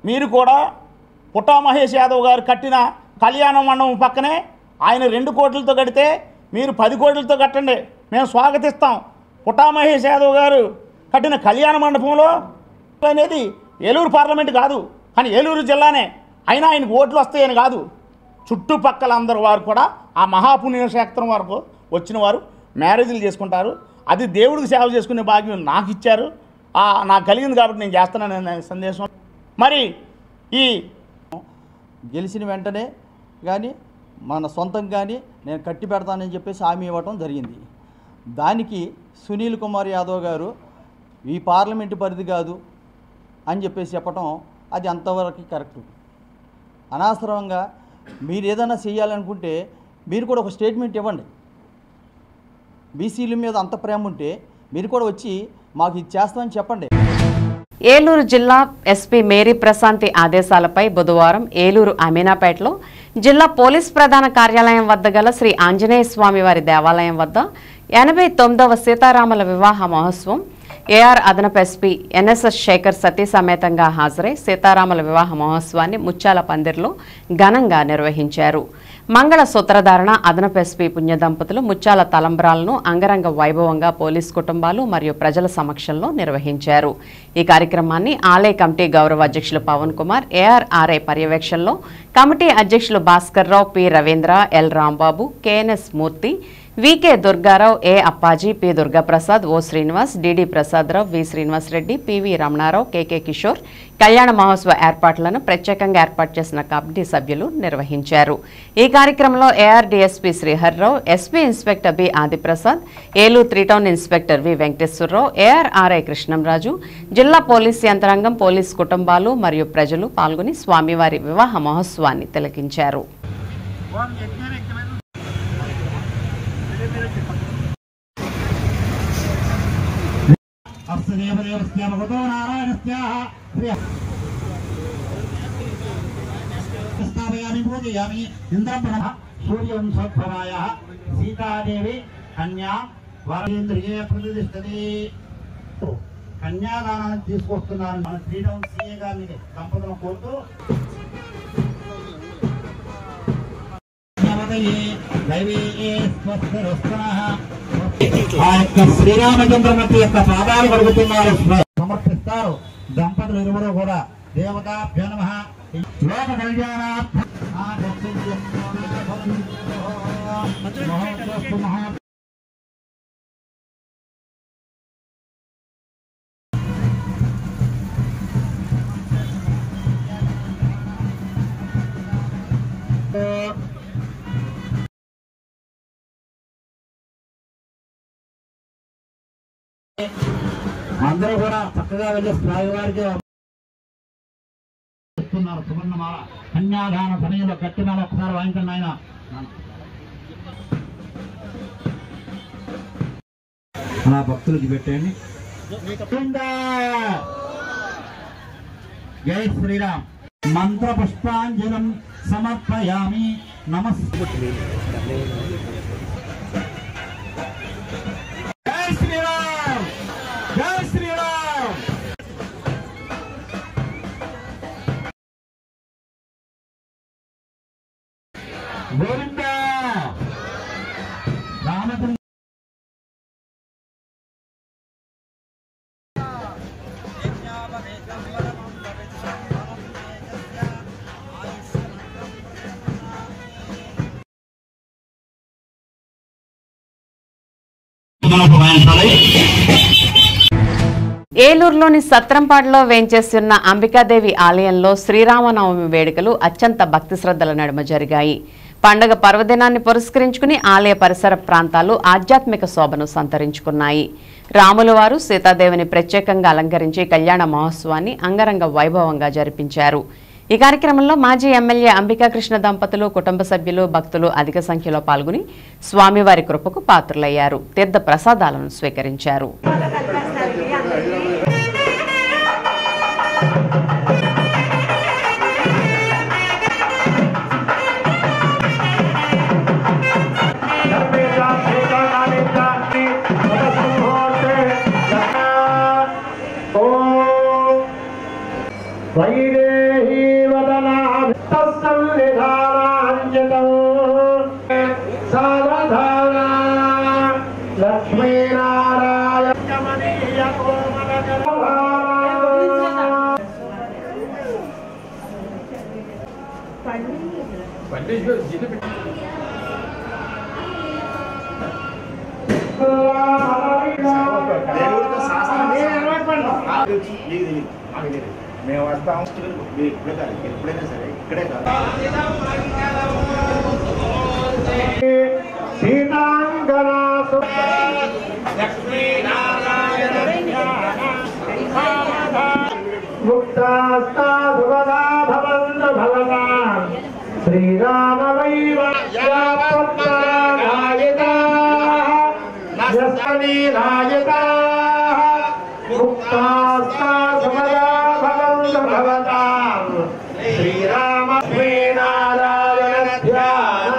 మీరు కూడా పుట్టా మహేష్ యాదవ్ గారు కట్టిన కళ్యాణ మండపం పక్కనే ఆయన 2 కోట్లతో కడితే మీరు 10 కోట్లతో కట్టండి, మేము స్వాగతిస్తాం. పుట్టా మహేష్ యాదవ్ గారు కట్టిన కళ్యాణ మండపంలో అనేది ఏలూరు పార్లమెంట్ కాదు, కానీ ఏలూరు జిల్లానే. అయినా ఆయనకు ఓట్లు వస్తాయని కాదు, చుట్టుపక్కల అందరూ వారు కూడా ఆ మహాపుణ్యక్షేత్రం వరకు వచ్చిన వారు మ్యారేజీలు చేసుకుంటారు. అది దేవుడికి సేవ చేసుకునే భాగ్యం నాకు ఇచ్చారు, నాకు కలిగింది కాబట్టి నేను చేస్తున్నాననే సందేశం. మరి ఈ గెలిచిన వెంటనే కానీ మన సొంతం కానీ నేను కట్టి పెడతానని చెప్పేసి హామీ ఇవ్వటం జరిగింది. దానికి సునీల్ కుమార్ యాదవ్ గారు ఈ పార్లమెంటు పరిధి కాదు అని చెప్పేసి చెప్పటం అది అంతవరకు కరెక్టు. అనవసరంగా మీరు ఏదైనా చేయాలనుకుంటే మీరు కూడా ఒక స్టేట్మెంట్ ఇవ్వండి. బీసీల మీద అంత ప్రేమ ఉంటే మీరు కూడా వచ్చి మాకు ఇది చేస్తామని చెప్పండి. ఏలూరు జిల్లా ఎస్పీ మేరీ ప్రశాంతి ఆదేశాలపై బుధవారం ఏలూరు అమీనాపేటలో జిల్లా పోలీస్ ప్రధాన కార్యాలయం వద్ద గల శ్రీ ఆంజనేయ స్వామి వారి దేవాలయం వద్ద 89వ సీతారాముల వివాహ మహోత్సవం ఏఆర్ అదనపు ఎస్పీ ఎన్ఎస్ఎస్ శేఖర్ సతీ సమేతంగా హాజరై సీతారాముల వివాహ మహోత్సవాన్ని ముత్యాల పందిర్లో ఘనంగా నిర్వహించారు. మంగళ సూత్రధారణ అదనపు ఎస్పీ పుణ్య దంపతులు ముత్యాల తలంబ్రాలను అంగరంగ వైభవంగా పోలీస్ కుటుంబాలు మరియు ప్రజల సమక్షంలో నిర్వహించారు. ఈ కార్యక్రమాన్ని ఆలయ కమిటీ గౌరవ అధ్యక్షులు పవన్ కుమార్, ఏఆర్ఆర్ఐ పర్యవేక్షణలో కమిటీ అధ్యక్షులు Bhaskar Rao, P Ravindra, L Rambabu, KNS Murthy, VK Durgarao, A Appaji, P Durgaprasad, O Srinivas, DD Prasadarao, V Srinivasareddy, PV Ramanarao, KK Kishore కళ్యాణ మహోత్సవ ఏర్పాట్లను ప్రత్యేకంగా ఏర్పాటు చేసిన కమిటీ సభ్యులు నిర్వహించారు. ఈ కార్యక్రమంలో AR DSP Sriharrao, SP inspector B Adiprasad, Eluru 3 town inspector V Venkateswararao, ARRI Krishnamraju, జిల్లా పోలీసు యంత్రాంగం, పోలీసు కుటుంబాలు మరియు ప్రజలు పాల్గొని స్వామివారి వివాహ మహోత్సవాన్ని తిలకించారు. సూర్యం స్వభాయ సీతాదేవి కన్యా వరేంద్రియ ప్రతిష్టది. కన్యాదానాన్ని తీసుకొస్తున్నారు మన 3 టౌన్ సీఏ గారిని దంపతులను కోరుతూ ఆ యొక్క శ్రీరామచంద్రమూర్తి యొక్క పాదాలు కడుగుతున్నారు, సమర్పిస్తారు. దంపతులు ఇరువురు కూడా దేవతాభ్యో నమః లోక కళ్యాణార్థం అందరూ కూడా చక్కగా వెళ్ళి స్వామివారికి వస్తున్నారు. సువర్ణమాల కన్యాదాన సమయంలో గట్టిమాల ఒకసారి వాయించండి ఆయన. అలా భక్తులకి పెట్టండి. జై శ్రీరామ్. మంత్ర పుష్పాంజలం సమర్పయామి. నమస్తే. జై శ్రీరామ్, జై శ్రీరామ్. గోవింద రామచంద్ర ఏలూరులోని సత్రంపాడులో వేంచేస్తున్న అంబికాదేవి ఆలయంలో శ్రీరామనవమి వేడుకలు అత్యంత భక్తి శ్రద్ధల నడుమ జరిగాయి. పండగ పర్వదినాన్ని పురస్కరించుకుని ఆలయ పరిసర ప్రాంతాలు ఆధ్యాత్మిక శోభను సంతరించుకున్నాయి. రాముల వారు సీతాదేవిని ప్రత్యేకంగా అలంకరించి కళ్యాణ మహోత్సవాన్ని అంగరంగ వైభవంగా జరిపించారు. ఈ కార్యక్రమంలో మాజీ ఎమ్మెల్యే అంబికాకృష్ణ దంపతులు, కుటుంబ సభ్యులు, భక్తులు అధిక సంఖ్యలో పాల్గొని స్వామివారి కృపకు పాత్రులయ్యారు. తీర్థ ప్రసాదాలను స్వీకరించారు. వైదేహీ వదనాభిసన్నిధానాంజతం సావధాన లక్ష్మీనారాయణమనీయ మేము వస్తాం. ఎప్పుడైనా సరే ఇక్కడే కాదు. సీతాంగనాసు ముక్తాస్తా సువదా భవంత భవతా శ్రీరామ వైవాయతా రాయతా ముక్తాస్తా సువదా భవంత భవతా శ్రీరామ నారాయణ ధ్యాన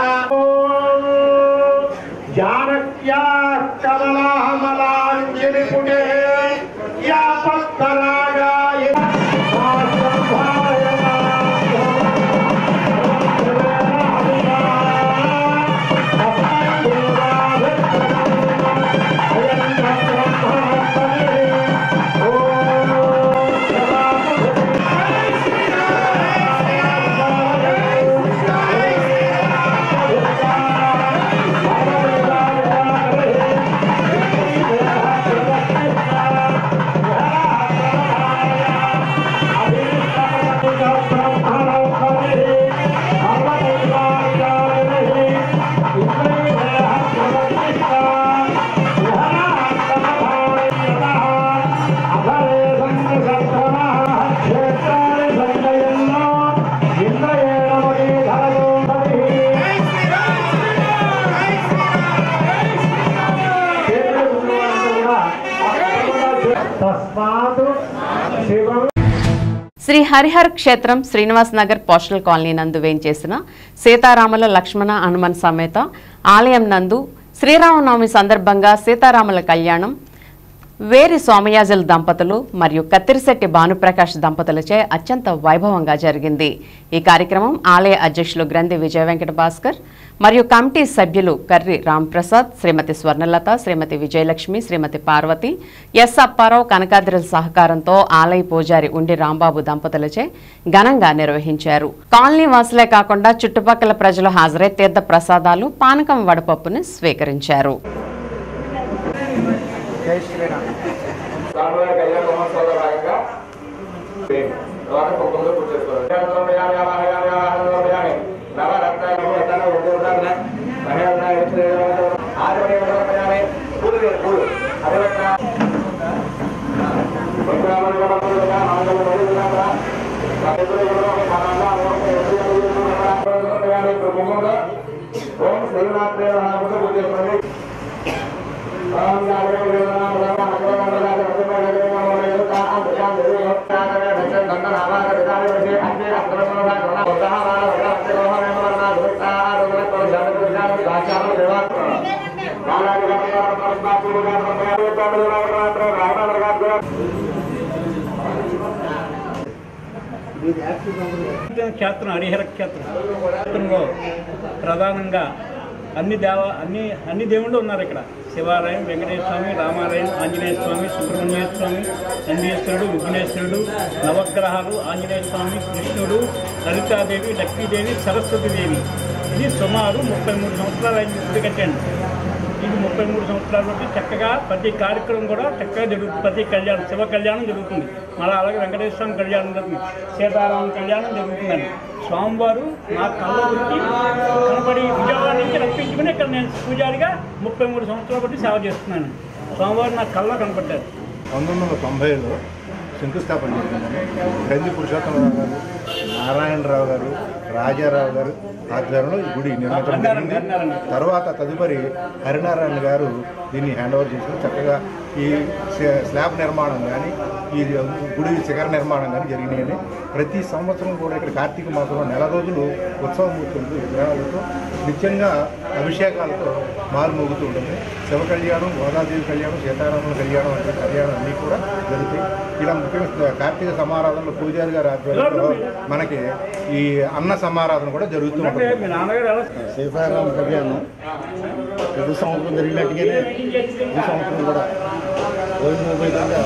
జానక్యా కమలామలాంజలి పుటే యా పత్తరాగాయ శ్రీ హరిహర్ క్షేత్రం శ్రీనివాస్ నగర్ పోస్టల్ కాలనీ నందు వేంచేసిన సీతారాముల లక్ష్మణ హనుమన్ సమేత ఆలయం నందు శ్రీరామనవమి సందర్భంగా సీతారాముల కళ్యాణం వేరి సోమయాజుల దంపతులు మరియు కత్తిరిశెట్టి భానుప్రకాష్ దంపతులచే అత్యంత వైభవంగా జరిగింది. ఈ కార్యక్రమం ఆలయ అధ్యక్షులు గ్రంథి విజయ వెంకట భాస్కర్ మరియు కమిటీ సభ్యులు కర్రి రాంప్రసాద్, శ్రీమతి స్వర్ణలత, శ్రీమతి విజయలక్ష్మి, శ్రీమతి పార్వతి, ఎస్ అప్పారావు, కనకాద్రుల సహకారంతో ఆలయ పూజారి ఉండి రాంబాబు దంపతులచే ఘనంగా నిర్వహించారు. కాలనీ వాసులే కాకుండా చుట్టుపక్కల ప్రజలు హాజరై తీర్థ ప్రసాదాలు, పానకం వడపప్పును స్వీకరించారు. క్షేత్రం హరిహర క్షేత్రంలో ప్రధానంగా అన్ని దేవుళ్ళు ఉన్నారు. ఇక్కడ శివాలయం, వెంకటేశ్వర స్వామి, రామాలయం, ఆంజనేయ స్వామి, సుబ్రహ్మణ్య స్వామి, నందీశ్వరుడు, విఘ్నేశ్వరుడు, నవగ్రహాలు, ఆంజనేయ స్వామి, కృష్ణుడు, లలితాదేవి, లక్ష్మీదేవి, సరస్వతీదేవి. ఇది సుమారు 33 సంవత్సరాలు ఆయన గుడి కట్టండి. ఇది 33 సంవత్సరాల నుండి చక్కగా ప్రతి కార్యక్రమం కూడా చక్కగా జరుగుతుంది. ప్రతి కళ్యాణం, శివ కళ్యాణం జరుగుతుంది. మళ్ళీ అలాగే వెంకటేశ్వర స్వామి కళ్యాణం జరుగుతుంది, సీతారామ కళ్యాణం జరుగుతుందండి. స్వామివారు నా కళ్ళ గురించి కనబడి విజయవాడ నుంచి రప్పించుకుని ఇక్కడ నేను పూజారిగా 33 సంవత్సరాల బట్టి సేవ చేస్తున్నాను. స్వామివారు నా కళ్ళ కనపడ్డారు. 1990లో శంకుస్థాపన చేసిందని గ్రంథి పురుషోత్తమరావు గారు, నారాయణరావు గారు, రాజారావు గారు ఆధ్వర్యంలో ఈ గుడి నిర్మించడం జరిగింది. తర్వాత తదుపరి హరినారాయణ గారు దీన్ని హ్యాండ్ ఓవర్ చేసుకుని చక్కగా ఈ స్లాబ్ నిర్మాణం కానీ, ఈ గుడి శిఖర నిర్మాణం కానీ జరిగినాయని ప్రతి సంవత్సరం కూడా ఇక్కడ కార్తీక మాసంలో నెల రోజులు ఉత్సవమూర్తులతో విగ్రహాలతో నిత్యంగా అభిషేకాలతో మారుమోగుతూ ఉంటుంది. శివ కళ్యాణం, గోదాదేవి కళ్యాణం, సీతారాముల కళ్యాణం వంటి కళ్యాణం అన్నీ కూడా జరుగుతాయి. ఇలా ముఖ్యంగా కార్తీక సమారాధనలో పూజారి గారి ఆధ్వర్యంలో మనకి ఈ అన్న సమారాధన కూడా జరుగుతూ ఉంటుంది. సీతారామ కళ్యాణం ప్రతి సంవత్సరం జరిగినట్టుగానే ఈ సంవత్సరం కూడా వైభవంగా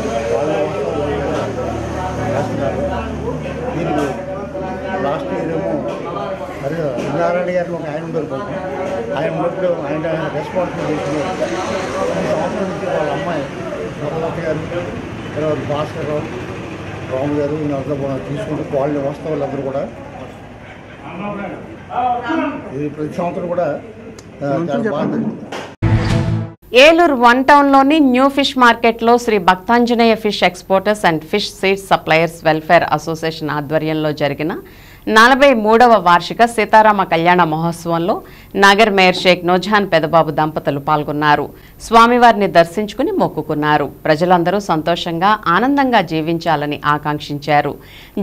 చేస్తున్నారు. దీనికి లాస్ట్ ఇయర్ ఏమో మరి నారాయణ గారిని ఒక ఆయన ఉండరు, ఆయన ఉన్నప్పుడు ఆయన రెస్పాన్సిబుల్ చేస్తున్నారు. ఈ సంవత్సరం నుంచి వాళ్ళ అమ్మాయి స్వర్ణలత గారు, తర్వాత భాస్కర్ రావు, రాము గారు అందరూ తీసుకుంటూ కాలనీ వస్తే వాళ్ళందరూ కూడా ఇది ప్రతి సంవత్సరం కూడా చాలా బాగుంది. ఏలూరు 1 టౌన్లోని న్యూ ఫిష్ మార్కెట్లో Sri Bhaktanjaneya fish exporters and fish seeds suppliers welfare association ఆధ్వర్యంలో జరిగిన 43వ వార్షిక సీతారామ కళ్యాణ మహోత్సవంలో నగర్ మేయర్ షేక్ నూజహాన్ పెదబాబు దంపతులు పాల్గొన్నారు. స్వామివారిని దర్శించుకుని మొక్కుకున్నారు. ప్రజలందరూ సంతోషంగా ఆనందంగా జీవించాలని ఆకాంక్షించారు.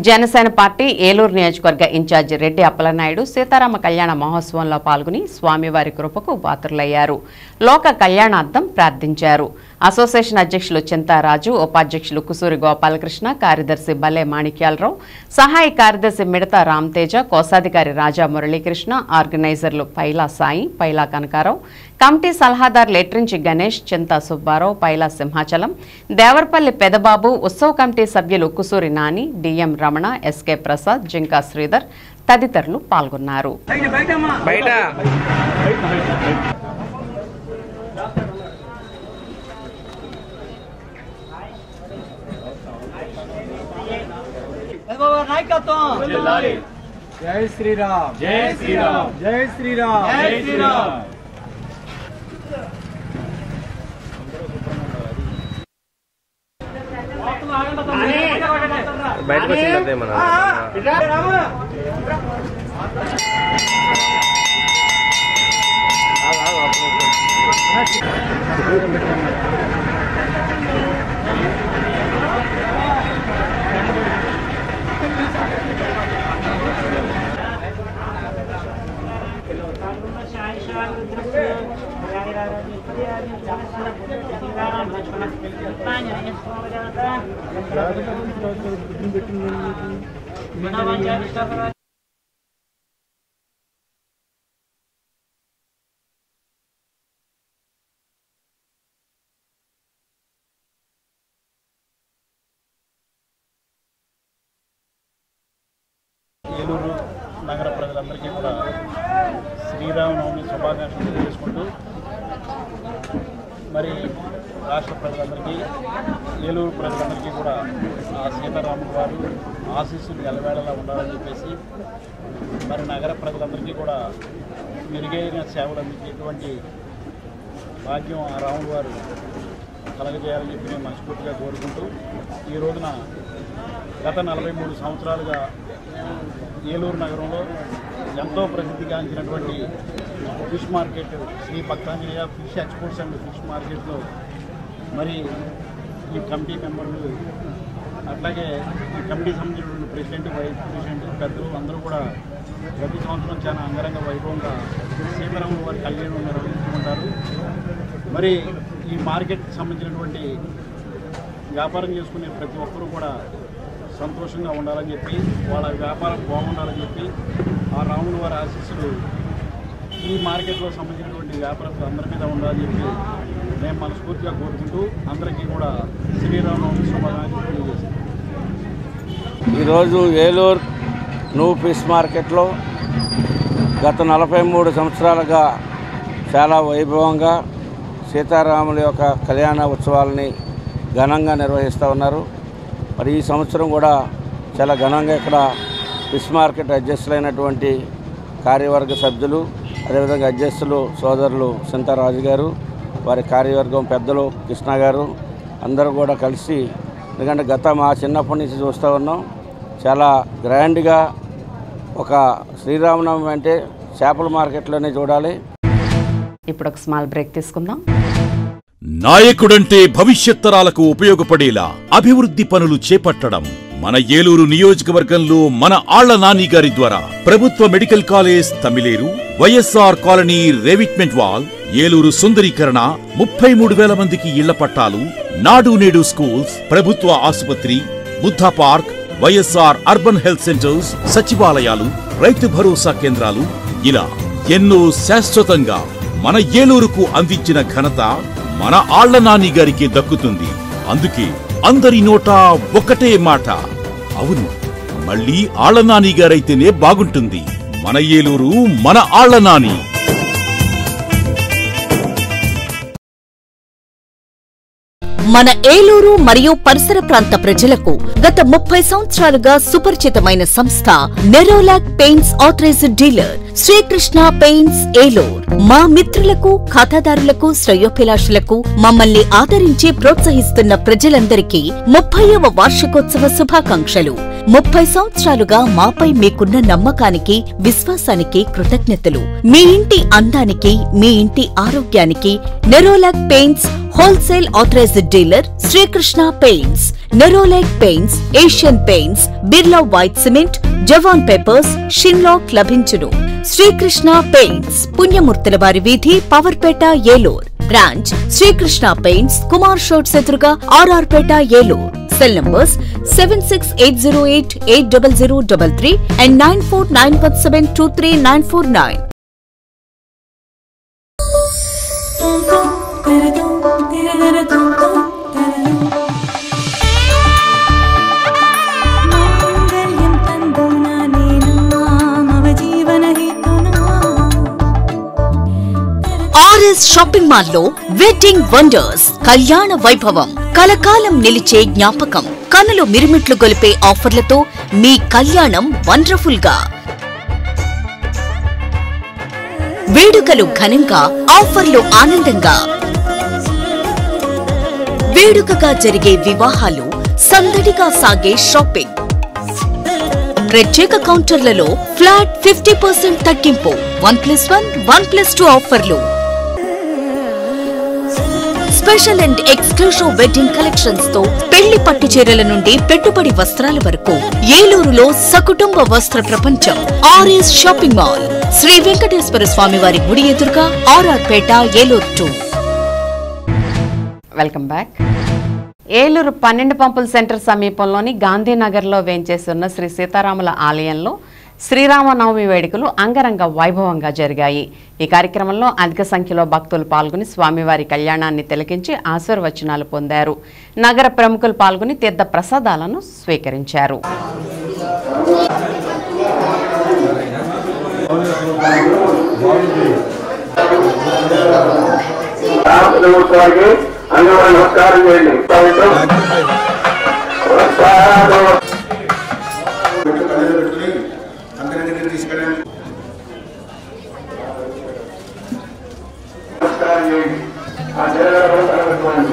జనసేన పార్టీ ఏలూరు నియోజకవర్గ ఇన్ఛార్జి రెడ్డి అప్పలనాయుడు సీతారామ కళ్యాణ మహోత్సవంలో పాల్గొని స్వామివారి కృపకు పాత్రులయ్యారు. లోక కళ్యాణార్థం ప్రార్థించారు. అసోసియేషన్ అధ్యక్షులు చింతారాజు, ఉపాధ్యక్షులు కుసూరి గోపాలకృష్ణ, కార్యదర్శి బల్లె మాణిక్యాలరావు, సహాయ కార్యదర్శి మిడత రామ్తేజ, కోశాధికారి రాజా మురళీకృష్ణ, ఆర్గనైజర్లు పైలా సాయి, పైలా కనకారావు, కమిటీ సలహాదారు లెట్రించి గణేష్, చింతా సుబ్బారావు, పైలా సింహాచలం, దేవరపల్లి పెదబాబు, ఉత్సవ కమిటీ సభ్యులు కుసూరి నాని, డిఎం రమణ, ఎస్కే ప్రసాద్, జింకా శ్రీధర్ తదితరులు పాల్గొన్నారు. జై శ్రీరామ్, జై శ్రీరామ్, జై శ్రీరామ్, జై శ్రీరామ్. బయటకు వచ్చిందంటే మన ఏలూరు నగర ప్రజలందరికీ కూడా శ్రీరామనవమి శుభాకాంక్షలు తెలియజేసుకుంటూ మరి రాష్ట్ర ప్రజలందరికీ ఏలూరు ప్రజలందరికీ కూడా ఆ సీతారాముల వారు ఆశీస్సులు ఎల్లవేళలా ఉండాలని చెప్పేసి మరి నగర ప్రజలందరికీ కూడా మెరుగైన సేవలు అందించేటువంటి భాగ్యం ఆ రాముల వారు కలగజేయాలని చెప్పి నేను మనస్ఫూర్తిగా కోరుకుంటూ ఈ రోజున గత 43 సంవత్సరాలుగా ఏలూరు నగరంలో ఎంతో ప్రసిద్ధిగాంచినటువంటి fish market Sri Bhaktanjaneya fish exports and fish మార్కెట్లో మరి ఈ కమిటీ మెంబర్లు అట్లాగే ఈ కమిటీ సంబంధించిన ప్రెసిడెంట్ వైస్ ప్రెసిడెంట్ పెద్దలు అందరూ కూడా ప్రతి సంవత్సరం చాలా అంగరంగ వైభవంగా సీతారాముల వారి కళ్యాణం నిర్వహించుకుంటారు. మరి ఈ మార్కెట్కి సంబంధించినటువంటి వ్యాపారం చేసుకునే ప్రతి ఒక్కరూ కూడా సంతోషంగా ఉండాలని చెప్పి వాళ్ళ వ్యాపారం బాగుండాలని చెప్పి ఆ రాముల వారి ఆశీస్సులు ఈ మార్కెట్లో సంబంధించినటువంటి వ్యాపారస్తులు అందరి మీద ఉండాలని చెప్పి మేము మనస్ఫూర్తిగా కోరుకుంటూ అందరికీ కూడా శ్రీరామనవమి శుభాకాంక్షలు తెలియజేస్తాం. ఈరోజు ఏలూరు న్యూ ఫిష్ మార్కెట్లో గత 43 సంవత్సరాలుగా చాలా వైభవంగా సీతారాముల యొక్క కళ్యాణ ఉత్సవాలని ఘనంగా నిర్వహిస్తూ ఉన్నారు. మరి ఈ సంవత్సరం కూడా చాలా ఘనంగా ఇక్కడ ఫిష్ మార్కెట్ అధ్యక్షులైనటువంటి కార్యవర్గ సభ్యులు, అదేవిధంగా అధ్యక్షులు సోదరులు సింతారాజు గారు, వారి కార్యవర్గం పెద్దలు కృష్ణ గారు అందరూ కూడా కలిసి, ఎందుకంటే మా చిన్నప్పటి నుంచి చూస్తూ ఉన్నాం, చాలా గ్రాండ్గా ఒక శ్రీరామనవమి అంటే చేపల మార్కెట్లోనే చూడాలి. ఇప్పుడు ఒక స్మాల్ బ్రేక్ తీసుకుందాం. నాయకుడంటే భవిష్యత్ తరాలకు ఉపయోగపడేలా అభివృద్ధి పనులు చేపట్టడం. మన ఏలూరు నియోజకవర్గంలో మన ఆళ్ల నాని గారి ద్వారా ప్రభుత్వ medical college Tammileru, YSR colony revetment wall, Eluru సుందరీకరణ, 33,000 మందికి ఇళ్ల పట్టాలు, నాడు నేడు స్కూల్స్, ప్రభుత్వ ఆసుపత్రి, Buddha park, YSR urban health centres, సచివాలయాలు, రైతు భరోసా కేంద్రాలు, ఇలా ఎన్నో శాశ్వతంగా మన ఏలూరుకు అందించిన ఘనత మన ఆళ్ల నాని గారికి దక్కుతుంది. అందుకే అందరి నోటా ఒకటే మాట, అవును మళ్ళీ ఆళ్ల నాని గారైతేనే బాగుంటుంది. మన ఏలూరు, మన ఆళ్ల నాని. మన ఏలూరు మరియు పరిసర ప్రాంత ప్రజలకు గత 30 సంవత్సరాలుగా సుపరిచితమైన సంస్థ Nerolac paints authorised dealer Srikrishna paints Eluru. మా మిత్రులకు, ఖాతాదారులకు, శ్రేయోభిలాషులకు, మమ్మల్ని ఆదరించి ప్రోత్సహిస్తున్న ప్రజలందరికీ 30వ వార్షికోత్సవ శుభాకాంక్షలు. 30 సంవత్సరాలుగా మాపై మీకున్న నమ్మకానికి, విశ్వాసానికి కృతజ్ఞతలు. మీ ఇంటి అందానికి, మీ ఇంటి ఆరోగ్యానికి Nerolac paints wholesale authorised dealer Srikrishna paints. Nerolac paints, Asian paints, Birla white cement, Jawan papers, షిన్లాక్ లభించును. శ్రీకృష్ణ పెయింట్స్, పుణ్యమూర్తుల వారి వీధి, పవర్పేట, ఏలూరు. బ్రాంచ్ శ్రీకృష్ణ పెయింట్స్, కుమార్ షోట్స్ ఎదురుగా, RR Peta, Eluru. Cell numbers 7680880033 and 9491723949. RS shopping mall లో వెడ్డింగ్ వండర్స్ కళ్యాణ వైభవం, కలకాలం నిలిచే జ్ఞాపకం, కనులు మిరుమిట్లు గొలిపే ఆఫర్లతో మీ కళ్యాణం వండర్ఫుల్ గా. వేడుకలు ఘనంగా, ఆఫర్లు ఆనందంగా. వేడుకగా జరిగే వివాహాలు, సందడిగా సాగే షాపింగ్. ప్రత్యేక కౌంటర్లలో ఫ్లాట్ 50% తగ్గింపు, 1+1, 1+2 ఆఫర్లు. Special and exclusive wedding collections తో పెళ్లి పట్టు చీరల నుండి పెట్టుబడి వస్త్రాల వరకు ఏలూరులో సకుటుంబ వస్త్ర ప్రపంచం RS shopping mall, Sri Venkateswara Swami వారి గుడి ఎదురుగా RR Peta, Eluru 2. Welcome back. Eluru 12 పంపుల సెంటర్ సమీపంలోని గాంధీనగర్లో వేంచేస్తున్న శ్రీ సీతారాముల ఆలయంలో శ్రీరామనవమి వేడుకలు అంగరంగ వైభవంగా జరిగాయి. ఈ కార్యక్రమంలో అధిక సంఖ్యలో భక్తులు పాల్గొని స్వామివారి కళ్యాణాన్ని తిలకించి ఆశీర్వచనాలు పొందారు. నగర ప్రముఖులు పాల్గొని తీర్థ ప్రసాదాలను స్వీకరించారు. నమస్కారం చేయండి. అందరి దగ్గర తీసుకెళ్ళండి. నమస్కారం చేయండి. ఆ జగన్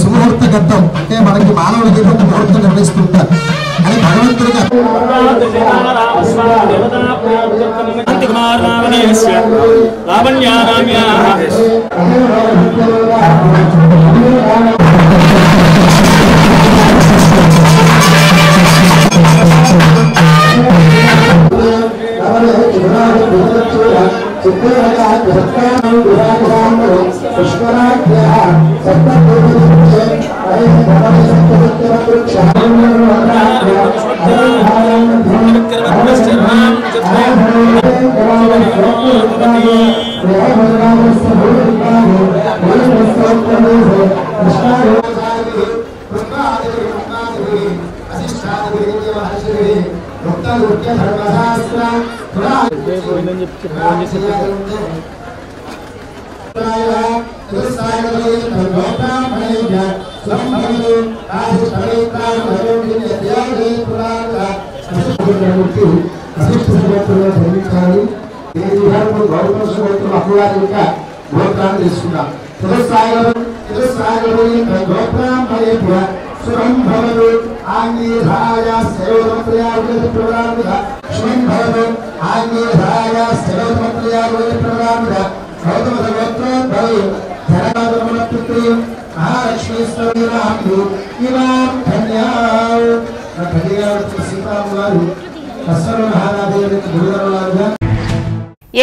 సుముహూర్తగతం అంటే మనకి మానవుడికి ఒక ముహూర్తం నిర్ణయిస్తుంటారు అని భగవంతుడిగా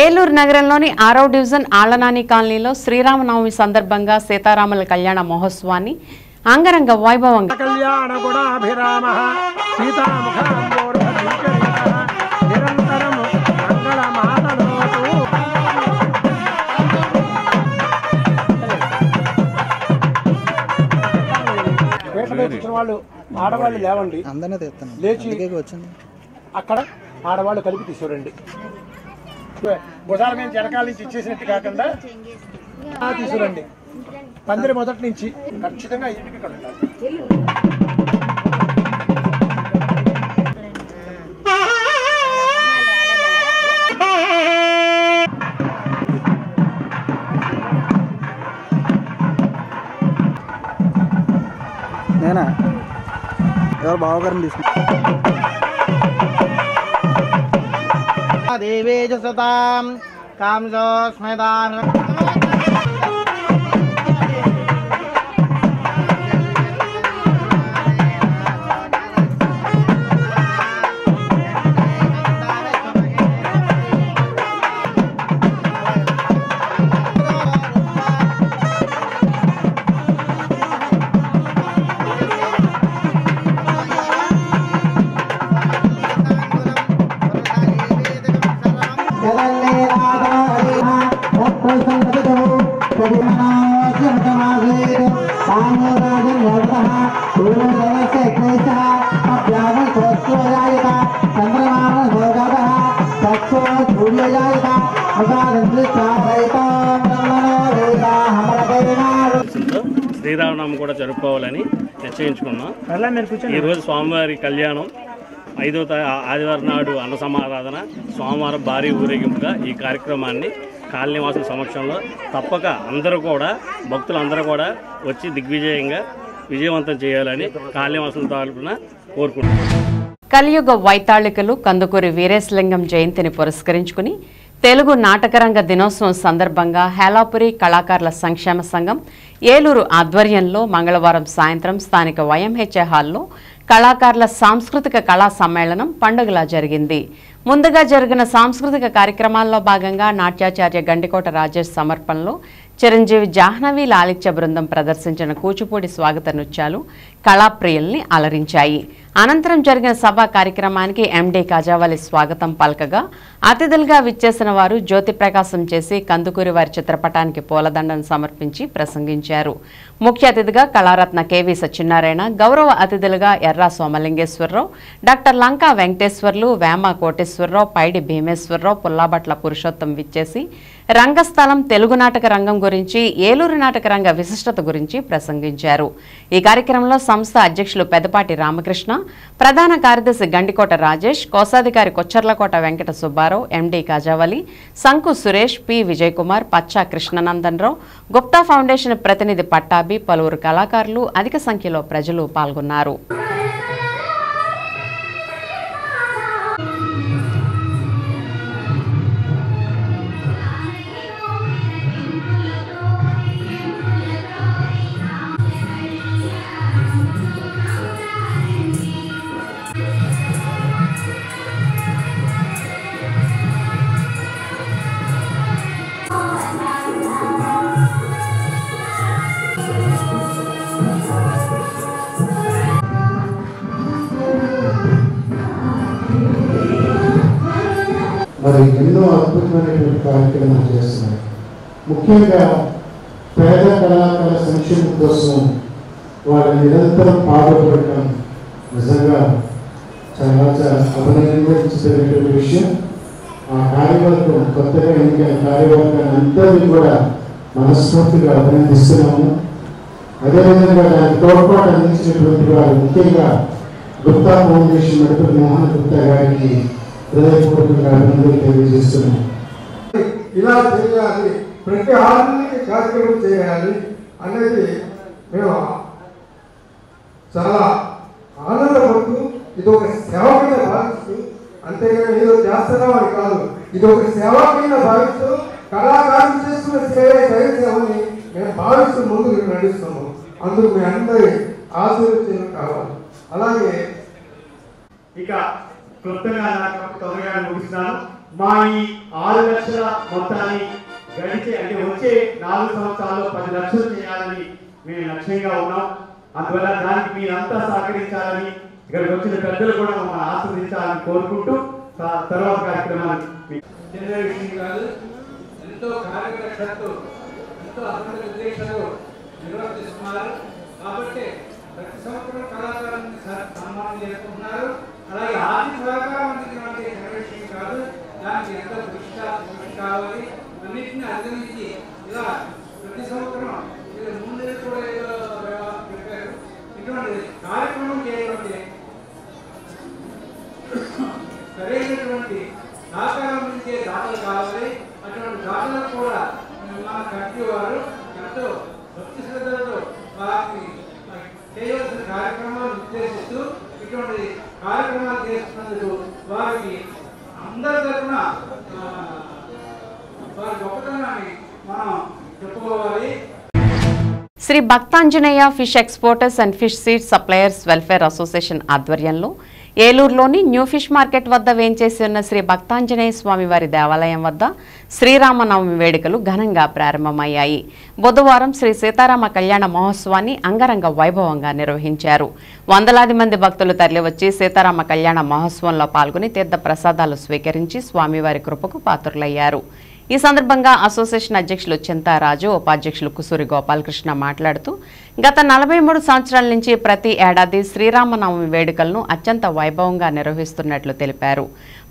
ఏలూరు నగరంలోని 6వ డివిజన్ ఆళ్లనాని కాలనీలో శ్రీరామనవమి సందర్భంగా సీతారాముల కళ్యాణ మహోత్సవాన్ని అంగరంగ వైభవంగా ఆడవాళ్ళు లేవండి, లేచి అక్కడ ఆడవాళ్ళు కలిపి తీసుకురండి. భుజాల మీద జనకాల నుంచి ఇచ్చేసినట్టు కాకుండా తీసుకురండి. పందిరి మొదటి నుంచి ఖచ్చితంగా ఇంటికి ఇక్కడ ఉండాలి. నేనా ఎవరు బావగారిని తీసుకుంటా దేవేజ సతాం కాంసో స్మదాన శ్రీరామనామం కూడా జరుపుకోవాలని నిశ్చయించుకున్నాం. ఈరోజు స్వామివారి కళ్యాణం 5వ ఆదివారం నాడు అన్న సమారాధన, సోమవారం భారీ ఊరేగింపుగా ఈ కార్యక్రమాన్ని కాలనీవాసుల సమక్షంలో తప్పక అందరూ కూడా భక్తులందరూ కూడా వచ్చి దిగ్విజయంగా విజయవంతం చేయాలని కాలనీవాసుల తరపున కోరుకుంటున్నాం. కలియుగ వైతాళికులు కందుకూరి వీరేశలింగం జయంతిని పురస్కరించుకుని తెలుగు నాటకరంగ దినోత్సవం సందర్భంగా హేలాపురి కళాకారుల సంక్షేమ సంఘం ఏలూరు ఆధ్వర్యంలో మంగళవారం సాయంత్రం స్థానిక వైఎంహెచ్ఏ హాల్లో కళాకారుల సాంస్కృతిక కళా సమ్మేళనం పండుగలా జరిగింది. ముందుగా జరిగిన సాంస్కృతిక కార్యక్రమాల్లో భాగంగా నాట్యాచార్య గండికోట రాజేష్ సమర్పణలో చిరంజీవి జాహ్నవి లాలిత్య బృందం ప్రదర్శించిన కూచిపూడి స్వాగత నృత్యాలు కళాప్రియుల్ని అలరించాయి. అనంతరం జరిగిన సభా కార్యక్రమానికి ఎండీ కాజావలి స్వాగతం పలకగా అతిథులుగా విచ్చేసిన వారు జ్యోతి ప్రకాశం చేసి కందుకూరి వారి చిత్రపటానికి పూలదండను సమర్పించి ప్రసంగించారు. ముఖ్య అతిథిగా కళారత్న కెవి సత్యనారాయణ, గౌరవ అతిథులుగా ఎర్రా సోమలింగేశ్వరరావు, డాక్టర్ లంకా వెంకటేశ్వర్లు, వేమ కోటేశ్వరరావు, పైడి భీమేశ్వరరావు, పుల్లాబట్ల పురుషోత్తం విచ్చేసి రంగస్థలం తెలుగు నాటక రంగం గురించి, ఏలూరు నాటక రంగ విశిష్టత గురించి ప్రసంగించారు. ఈ కార్యక్రమంలో సంస్థ అధ్యక్షులు పెదపాటి రామకృష్ణ, ప్రధాన కార్యదర్శి గండికోట రాజేష్, కోశాధికారి కొచ్చర్లకోట వెంకట సుబ్బారావు, ఎండీ కాజావలి, సంకు సురేష్, పి విజయ్ కుమార్, పచ్చా కృష్ణనందన్ రావు, గుప్తా ఫౌండేషన్ ప్రతినిధి పట్టాభి, పలువురు కళాకారులు, అధిక సంఖ్యలో ప్రజలు పాల్గొన్నారు. మరి ఎన్నో అద్భుతమైనటువంటి కార్యక్రమాలు చేస్తున్నారు. ముఖ్యంగా పేద కళాకారుల సంక్షేమం కోసం వాళ్ళు నిరంతరం పాటుపడటం నిజంగా చాలా అభినందించదగినటువంటి విషయం. ఆ కార్యవర్గం కొత్తగా ఎన్నికైన కార్యవర్గాన్ని అందరినీ కూడా మనస్ఫూర్తిగా అభినందిస్తున్నాము. అదేవిధంగా దానికి తోడ్పాటు అందించినటువంటి వారు ముఖ్యంగా గుప్తా ఫౌండేషన్ మెడికల్ మోహన్ గుప్తా గారికి హృదయపూర్వకంగా అభినందనలు తెలియజేస్తున్నాం. ఇలా చేయాలి, ప్రతి ఆర్థిక కార్యక్రమం చేయాలి అనేది మేము చాలా ఆనందపడుతూ ఇది ఒక సేవ కింద భావిస్తూ, అంతేగాని ఏదో చేస్తున్నాం అని కాదు, ఇది ఒక సేవ కింద భావిస్తూ కళాకారులు చేస్తున్న సేవని మేము భావిస్తూ ముందుకు నడుస్తున్నాము. అందుకు మీ అందరి ఆశీర్వచనం కావాలి. అలాగే ఇక క్లుప్తంగా తొందరగా ముగిస్తున్నాను. మా ఈ 6 లక్షల మొత్తాన్ని గడిచే అంటే వచ్చే 4 సంవత్సరాల్లో 10 లక్షలు చేయాలని మేము లక్ష్యంగా ఉన్నాం. అందువల్ల దానికి మీరంతా సహకరించాలని, ఇక్కడికి వచ్చిన పెద్దలు కూడా మమ్మల్ని ఆస్వాదించాలని కోరుకుంటూ తర్వాత కార్యక్రమాన్ని చిన్న విషయం కాదు, ఎంతో కార్యదక్షతతో ఎంతో అభివృద్ధి ఉద్దేశాలు నిర్వర్తిస్తున్నారు. కాబట్టి ప్రతి సంవత్సరం కళాకారులను సన్మానం చేసుకుంటున్నారు. అలాగే ఆర్థిక సహకారం అందించినటువంటి జనరేషన్ కాదు, దానికి ఎంతో కృషి కావాలి. అన్నింటినీ అధిగమించి ఇలా ప్రతి సంవత్సరం ఇలా 3 నెలలు కూడా ఏదో పెట్టారు. ఇటువంటి కార్యక్రమం చేయడం సరైనటువంటి సహకారం అందించే దాతలు కావాలి. అటువంటి దాతలకు కూడా మన కమిటీ వారు ఎంతో భక్తి శ్రద్ధలతో వారిని చేయవలసిన కార్యక్రమాలు నిర్దేశిస్తూ ఇటువంటి కార్యక్రమాలు చేస్తున్నందుకు వారికి అందరి తరఫున వారి గొప్పతనాన్ని మనం చెప్పుకోవాలి. Sri Bhaktanjaneya fish exporters and fish seed suppliers welfare association ఆధ్వర్యంలో ఏలూరులోని న్యూ ఫిష్ మార్కెట్ వద్ద వేంచేసి ఉన్న శ్రీ భక్తాంజనేయ స్వామి వారి దేవాలయం వద్ద శ్రీరామనవమి వేడుకలు ఘనంగా ప్రారంభమయ్యాయి. బుధవారం శ్రీ సీతారామ కళ్యాణ మహోత్సవాన్ని అంగరంగ వైభవంగా నిర్వహించారు. వందలాది మంది భక్తులు తరలివచ్చి సీతారామ కళ్యాణ మహోత్సవంలో పాల్గొని తీర్థ ప్రసాదాలు స్వీకరించి స్వామివారి కృపకు పాత్రులయ్యారు. ఈ సందర్భంగా అసోసియేషన్ అధ్యక్షులు చింతారాజు, ఉపాధ్యక్షులు కుసూరి గోపాలకృష్ణ మాట్లాడుతూ గత 43 సంవత్సరాల నుంచి ప్రతి ఏడాది శ్రీరామనవమి వేడుకలను అత్యంత వైభవంగా నిర్వహిస్తున్నట్లు తెలిపారు.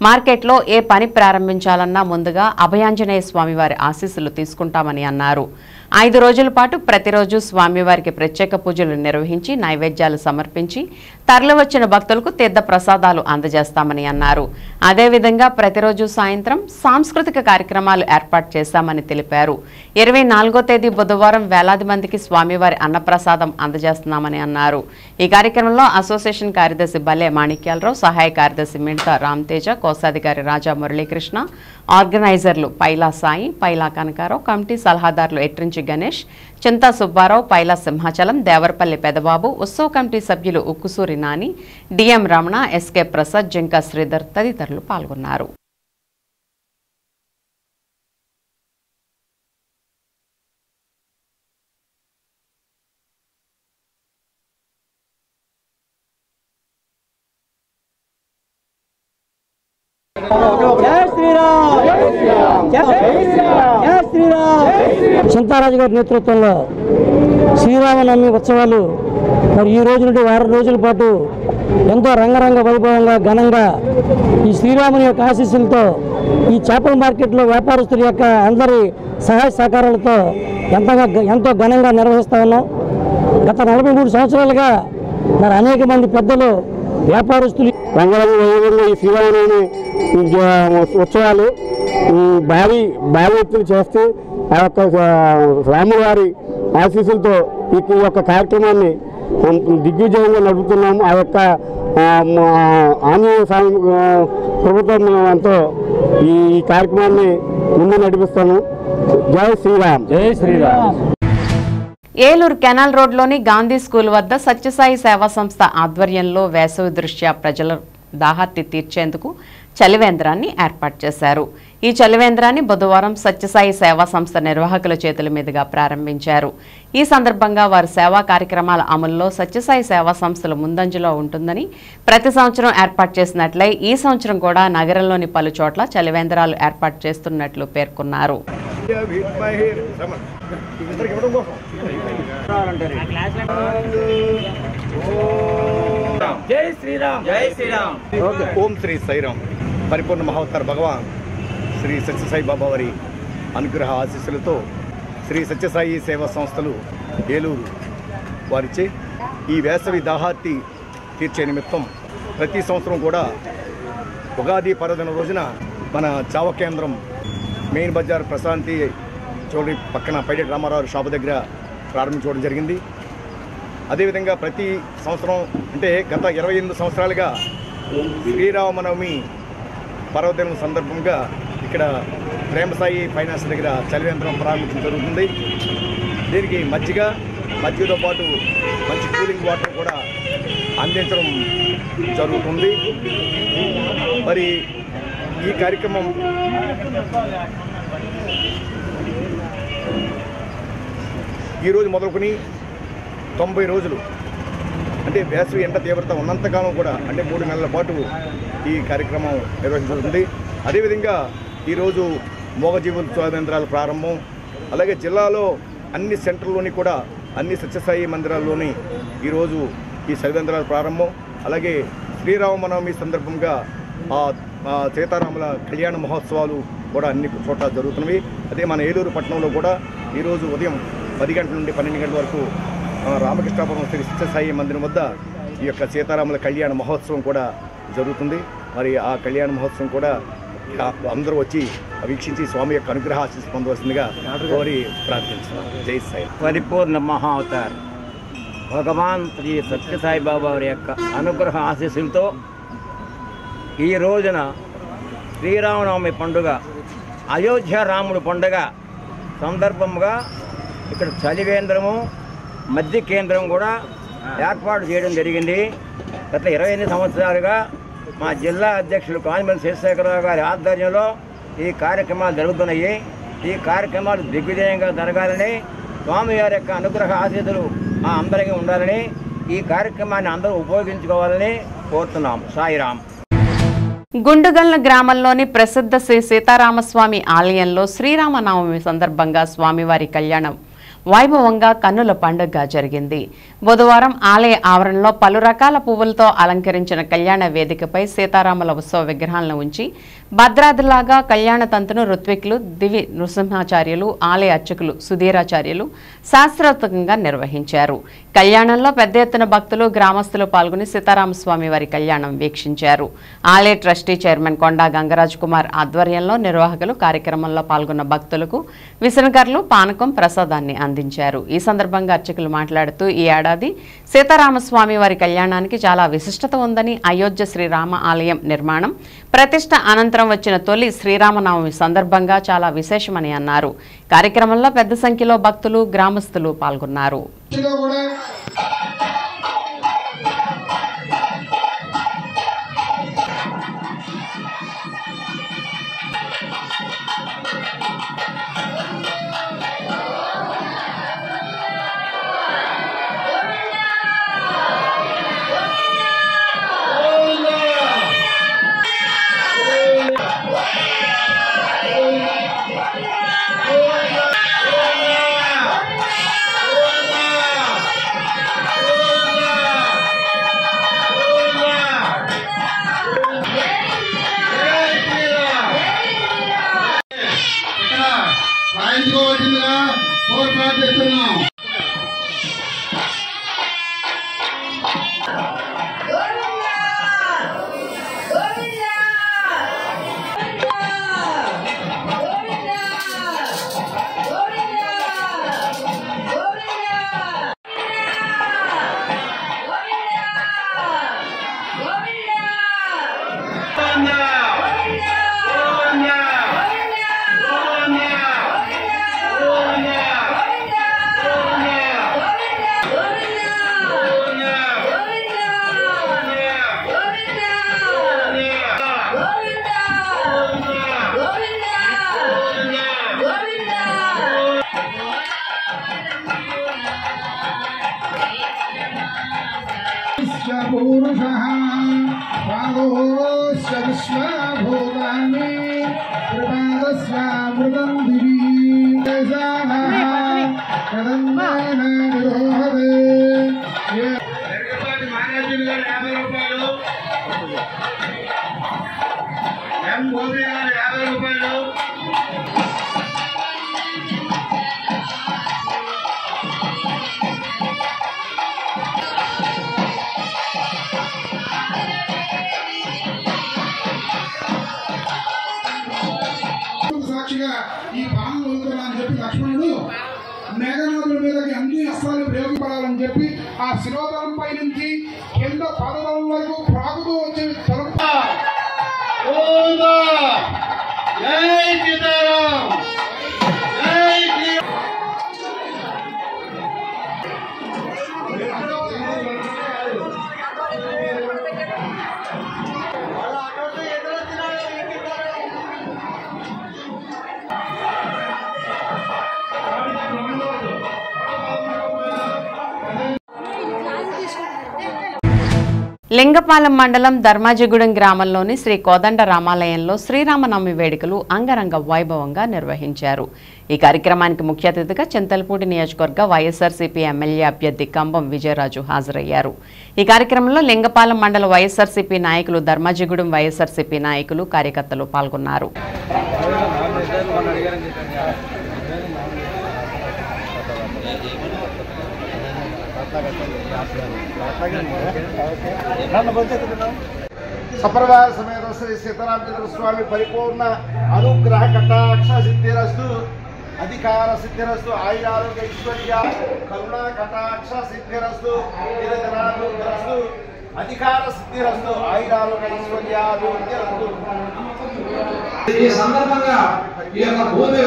మార్కెట్లో ఏ పని ప్రారంభించాలన్నా ముందుగా అభయాంజనేయ స్వామివారి ఆశీస్సులు తీసుకుంటామని అన్నారు. 5 రోజుల పాటు ప్రతిరోజు స్వామివారికి ప్రత్యేక పూజలు నిర్వహించి నైవేద్యాలు సమర్పించి తరలివచ్చిన భక్తులకు తీర్థ ప్రసాదాలు అందజేస్తామని అన్నారు. అదేవిధంగా ప్రతిరోజు సాయంత్రం సాంస్కృతిక కార్యక్రమాలు ఏర్పాటు చేశామని తెలిపారు. 24వ తేదీ బుధవారం వేలాది మందికి స్వామివారి అన్నప్రసాదం అందజేస్తున్నామని అన్నారు. ఈ కార్యక్రమంలో అసోసియేషన్ కార్యదర్శి బల్లె మాణిక్యాలరావు, సహాయ కార్యదర్శి మింటా రామ్తేజ, కోశాధికారి రాజా మురళీకృష్ణ, ఆర్గనైజర్లు పైలా సాయి, పైలా కనకారావు, కమిటీ సలహాదారులు ఎట్రించి గణేష్, చింతా సుబ్బారావు, పైలా సింహాచలం, దేవరపల్లి పెదబాబు, ఉత్సవ కమిటీ సభ్యులు ఉక్కుసూరి నాని, డిఎం రమణ, ఎస్కే ప్రసాద్, జింకా శ్రీధర్ తదితరులు పాల్గొన్నారు. చింతారాజు గారి నేతృత్వంలో శ్రీరామనవమి ఉత్సవాలు మరి ఈ రోజు నుండి వారం రోజుల పాటు ఎంతో రంగరంగ వైభవంగా ఘనంగా ఈ శ్రీరాముని యొక్క ఆశీస్సులతో ఈ చేపల మార్కెట్లో వ్యాపారస్తుల యొక్క అందరి సహాయ సహకారాలతో ఎంతో ఘనంగా నిర్వహిస్తూ ఉన్నాం. గత 43 సంవత్సరాలుగా మరి అనేక మంది పెద్దలు వ్యాపారస్తులు రంగరంగ వైభవంగా ఈ శ్రీరామనవమి ఉత్సవాలు భారీ ఎత్తున చేస్తూ ఆ యొక్క రాములవారి ఆశీస్సులతో ఈ యొక్క కార్యక్రమాన్ని దిగ్విజయంగా నడుపుతున్నాము. ఆ యొక్క ఆంజనేయ స్వామి ప్రభుత్వం ఎంతో ఈ కార్యక్రమాన్ని ముందు నడిపిస్తాము. జై శ్రీరామ్. జై శ్రీరామ్. ఏలూరు కెనాల్ రోడ్లోని గాంధీ స్కూల్ వద్ద సత్యసాయి సేవా సంస్థ ఆధ్వర్యంలో వేసవి దృష్ట్యా ప్రజల దాహార్తి తీర్చేందుకు చలివేంద్రాన్ని ఏర్పాటు చేశారు. ఈ చలివేంద్రాన్ని బుధవారం సత్యసాయి సేవా సంస్థ నిర్వాహకుల చేతుల మీదుగా ప్రారంభించారు. ఈ సందర్భంగా వారి సేవా కార్యక్రమాల అమలులో సత్యసాయి సేవా సంస్థలు ముందంజలో ఉంటుందని, ప్రతి సంవత్సరం ఏర్పాటు చేసినట్లే ఈ సంవత్సరం కూడా నగరంలోని పలు చోట్ల చలివేంద్రాలు ఏర్పాటు చేస్తున్నట్లు పేర్కొన్నారు. జై శ్రీరామ్. జై శ్రీరామ్. ఓం శ్రీ సాయిరామ్. పరిపూర్ణ మహావతార్ భగవాన్ శ్రీ సత్యసాయి బాబా వారి అనుగ్రహ ఆశీస్సులతో శ్రీ సత్యసాయి సేవా సంస్థలు ఏలూరు వారిచే ఈ వేసవి దాహార్తి తీర్చే నిమిత్తం ప్రతి సంవత్సరం కూడా ఉగాది పర్వదిన రోజున మన చావ కేంద్రం మెయిన్ బజార్ ప్రశాంతి చౌదరి పక్కన పైడెట్ రామారావు షాపు దగ్గర ప్రారంభించుకోవడం జరిగింది. అదేవిధంగా ప్రతి సంవత్సరం అంటే గత 28 సంవత్సరాలుగా శ్రీరామనవమి పర్వదినం సందర్భంగా ఇక్కడ ప్రేమసాయి ఫైనాన్స్ దగ్గర చలివేంద్రం ప్రారంభించడం జరుగుతుంది. దీనికి మజ్జిగతో పాటు మంచి కూలింగ్ వాటర్ కూడా అందించడం జరుగుతుంది. మరి ఈ కార్యక్రమం ఈరోజు మొదలుకొని 90 రోజులు అంటే వేసవి ఎండ తీవ్రత ఉన్నంతకాలం కూడా అంటే 3 నెలల పాటు ఈ కార్యక్రమం నిర్వహించబడుతుంది. అదేవిధంగా ఈరోజు మూగజీవుల చలివేంద్రాల ప్రారంభం, అలాగే జిల్లాలో అన్ని సెంటర్లోని కూడా అన్ని సత్యసాయి మందిరాల్లోని ఈరోజు ఈ చలివేంద్రాల ప్రారంభం. అలాగే శ్రీరామనవమి సందర్భంగా సీతారాముల కళ్యాణ మహోత్సవాలు కూడా అన్ని చోట్ల జరుగుతున్నవి. అదే మన ఏలూరు పట్టణంలో కూడా ఈరోజు ఉదయం 10 గంటల నుండి 12 గంటల వరకు రామకృష్ణాపురం శ్రీ సత్యసాయి మందిరం వద్ద ఈ యొక్క సీతారాముల కళ్యాణ మహోత్సవం కూడా జరుగుతుంది. మరి ఆ కళ్యాణ మహోత్సవం కూడా అందరూ వచ్చి వీక్షించి స్వామి యొక్క అనుగ్రహ ఆశీస్సు పొందవలసిందిగా కోరి ప్రార్థించున్నాం. జై సాయి. పరిపూర్ణ మహావతార్ భగవాన్ శ్రీ సత్యసాయి బాబా వారి యొక్క అనుగ్రహ ఆశీస్సులతో ఈ రోజున శ్రీరామనవమి పండుగ, అయోధ్య రాముడు పండుగ సందర్భంగా ఇక్కడ చలివేంద్రము మధ్య కేంద్రం కూడా ఏర్పాటు చేయడం జరిగింది. గత 28 సంవత్సరాలుగా మా జిల్లా అధ్యక్షులు కానిమల్ శేషశేఖరరావు గారి ఆధ్వర్యంలో ఈ కార్యక్రమాలు జరుగుతున్నాయి. ఈ కార్యక్రమాలు దిగ్విజయంగా జరగాలని, స్వామివారి యొక్క అనుగ్రహ ఆశీస్సులు మా అందరికీ ఉండాలని, ఈ కార్యక్రమాన్ని అందరూ ఉపయోగించుకోవాలని కోరుతున్నాం. సాయిరాం. గుండుగల్న గ్రామంలోని ప్రసిద్ధ శ్రీ సీతారామస్వామి ఆలయంలో శ్రీరామనవమి సందర్భంగా స్వామివారి కళ్యాణం వైభవంగా కన్నుల పండుగగా జరిగింది. బుధవారం ఆలయ ఆవరణలో పలు రకాల పువ్వులతో అలంకరించిన కళ్యాణ వేదికపై సీతారాముల ఉత్సవ విగ్రహాలను ఉంచి భద్రాద్రిలాగా కళ్యాణ తంతును ఋత్వికులు, దివి నృసింహాచార్యులు, ఆలయ అర్చకులు సుధీరాచార్యులు శాస్త్రోక్తంగా నిర్వహించారు. కళ్యాణంలో పెద్ద ఎత్తున భక్తులు, గ్రామస్తులు పాల్గొని సీతారామస్వామి వారి కళ్యాణం వీక్షించారు. ఆలయ ట్రస్టీ చైర్మన్ కొండా గంగరాజ్ కుమార్ ఆధ్వర్యంలో నిర్వాహకులు కార్యక్రమంలో పాల్గొన్న భక్తులకు విసనకర్లు, పానకం, ప్రసాదాన్ని అందించారు. ఈ సందర్భంగా అర్చకులు మాట్లాడుతూ ఈ ఏడాది సీతారామస్వామి వారి కళ్యాణానికి చాలా విశిష్టత ఉందని, అయోధ్య శ్రీరామ ఆలయం నిర్మాణం ప్రతిష్ట అనంతరం వచ్చిన తొలి శ్రీరామనవమి సందర్భంగా చాలా విశేషమని అన్నారు. కార్యక్రమంలో పెద్ద సంఖ్యలో భక్తులు, గ్రామస్తులు పాల్గొన్నారు. సాక్షిగా ఈ బాణం వదులుతున్నానని చెప్పి లక్ష్మణుడు మేఘనాథుడి మీదకి అన్ని అస్త్రాలు ప్రయోగపడాలని చెప్పి ఆ శిరోధరం పై నుంచి కింద పదవం వరకు ప్రాగుతూ వచ్చి లింగపాలెం మండలం ధర్మాజిగూడెం గ్రామంలోని శ్రీ కోదండ రామాలయంలో శ్రీరామనవమి వేడుకలు అంగరంగ వైభవంగా నిర్వహించారు. ఈ కార్యక్రమానికి ముఖ్య అతిథిగా చింతలపూడి నియోజకవర్గ వైఎస్ఆర్సీపీ ఎమ్మెల్యే అభ్యర్థి కంబం విజయరాజు హాజరయ్యారు. ఈ కార్యక్రమంలో లింగపాలెం మండల వైఎస్ఆర్సీపీ నాయకులు, ధర్మాజిగూడెం వైఎస్ఆర్సీపీ నాయకులు, కార్యకర్తలు పాల్గొన్నారు. సపరివార సమేత శ్రీ సీతారామచంద్ర స్వామి పరిపూర్ణ అనుగ్రహ కటాక్ష సిద్ధిరస్తు, అధికార సిద్ధిరస్తు, ఆయురారోగ్య ఐశ్వర్య కరుణా కటాక్ష సిద్ధిరస్తు, నిరంతరానుగ్రహస్తు, అధికార సిద్ధిరస్తు, ఆయురారోగ్య ఐశ్వర్యాభివృద్ధిరస్తు. ఈ సందర్భంగా ఈ యొక్క భూమి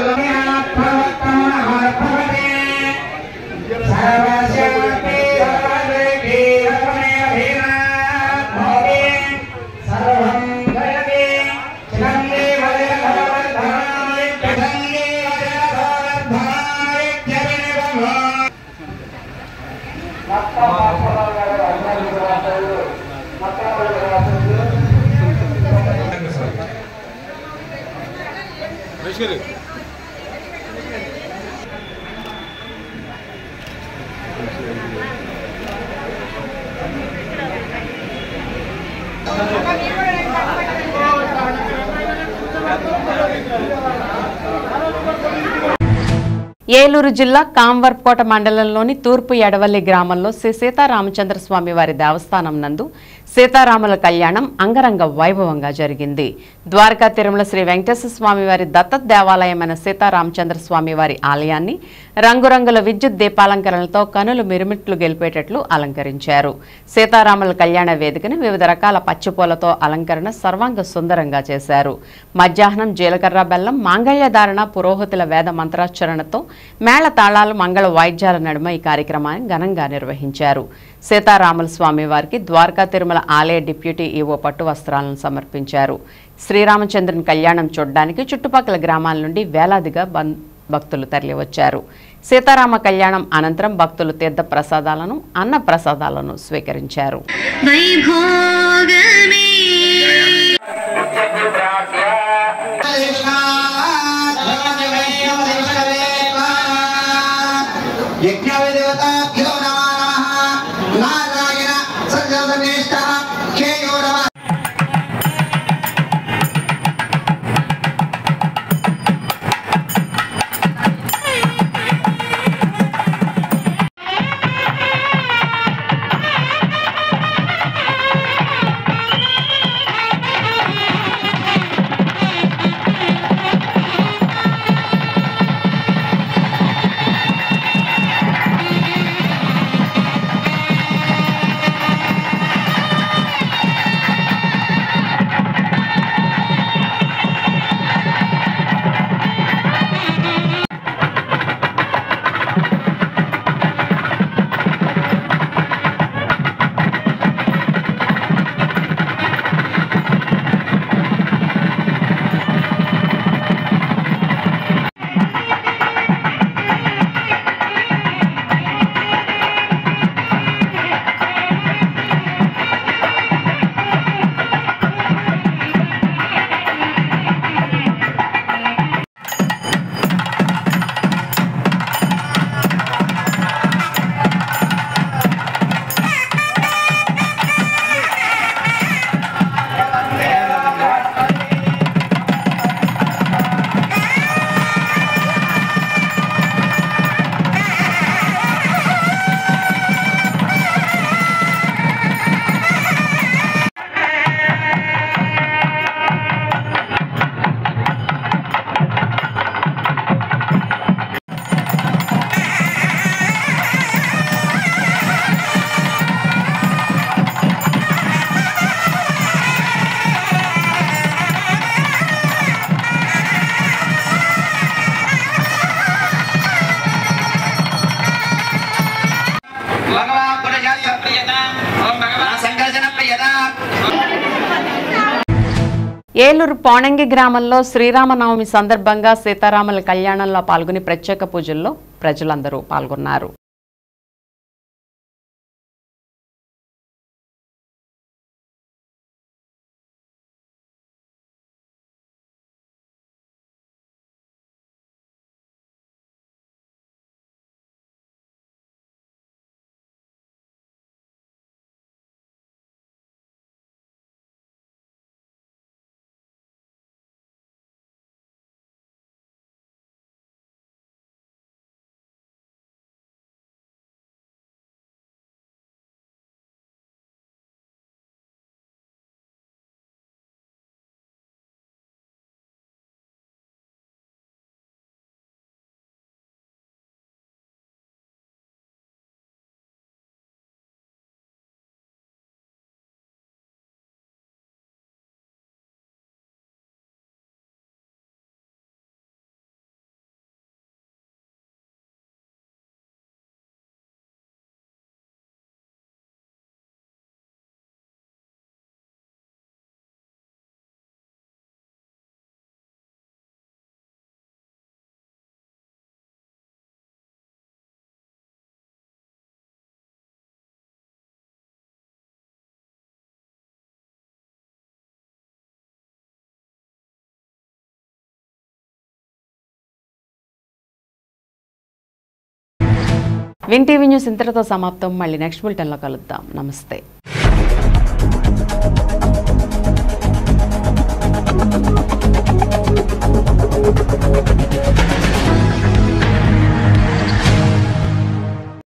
ఏలూరు జిల్లా కాంవర్కోట మండలంలోని తూర్పు ఎడవల్లి గ్రామంలో శ్రీ సీతారామచంద్ర స్వామి వారి దేవస్థానం నందు సీతారాముల కళ్యాణం అంగరంగ వైభవంగా జరిగింది. ద్వారకా తిరుమల శ్రీ వెంకటేశ్వర స్వామి వారి దత్తత దేవాలయమైన సీతారామచంద్ర స్వామి వారి ఆలయాన్ని రంగురంగుల విద్యుత్ దీపాలంకరణలతో కనులు మిరుమిట్లు గెలిపేటట్లు అలంకరించారు. సీతారాముల కళ్యాణ వేదికను వివిధ రకాల పచ్చిపూలతో అలంకరణ సర్వాంగ సుందరంగా చేశారు. మధ్యాహ్నం జీలకర్ర బెల్లం, మాంగళ్యధారణ, పురోహితుల వేద మంత్రాచరణతో మేళ తాళాలు, మంగళ వాయిద్యాల నడుమ ఈ కార్యక్రమాన్ని ఘనంగా నిర్వహించారు. సీతారాముల స్వామి వారికి ద్వారకా తిరుమల ఆలయ డిప్యూటీ ఈవో పట్టు వస్త్రాలను సమర్పించారు. శ్రీరామచంద్రుని కళ్యాణం చూడడానికి చుట్టుపక్కల గ్రామాల నుండి వేలాదిగా భక్తులు తరలివచ్చారు. సీతారామ కళ్యాణం అనంతరం భక్తులు తీర్థ ప్రసాదాలను, అన్న ప్రసాదాలను స్వీకరించారు. ఏలూరు పోణంగి గ్రామంలో శ్రీరామనవమి సందర్భంగా సీతారాముల కళ్యాణంలో పాల్గొని ప్రత్యేక పూజల్లో ప్రజలందరూ పాల్గొన్నారు. విన్ టీవీ న్యూస్ ఇంతటితో సమాప్తం. మళ్ళీ నెక్స్ట్ బులెటిన్లో కలుద్దాం. నమస్తే.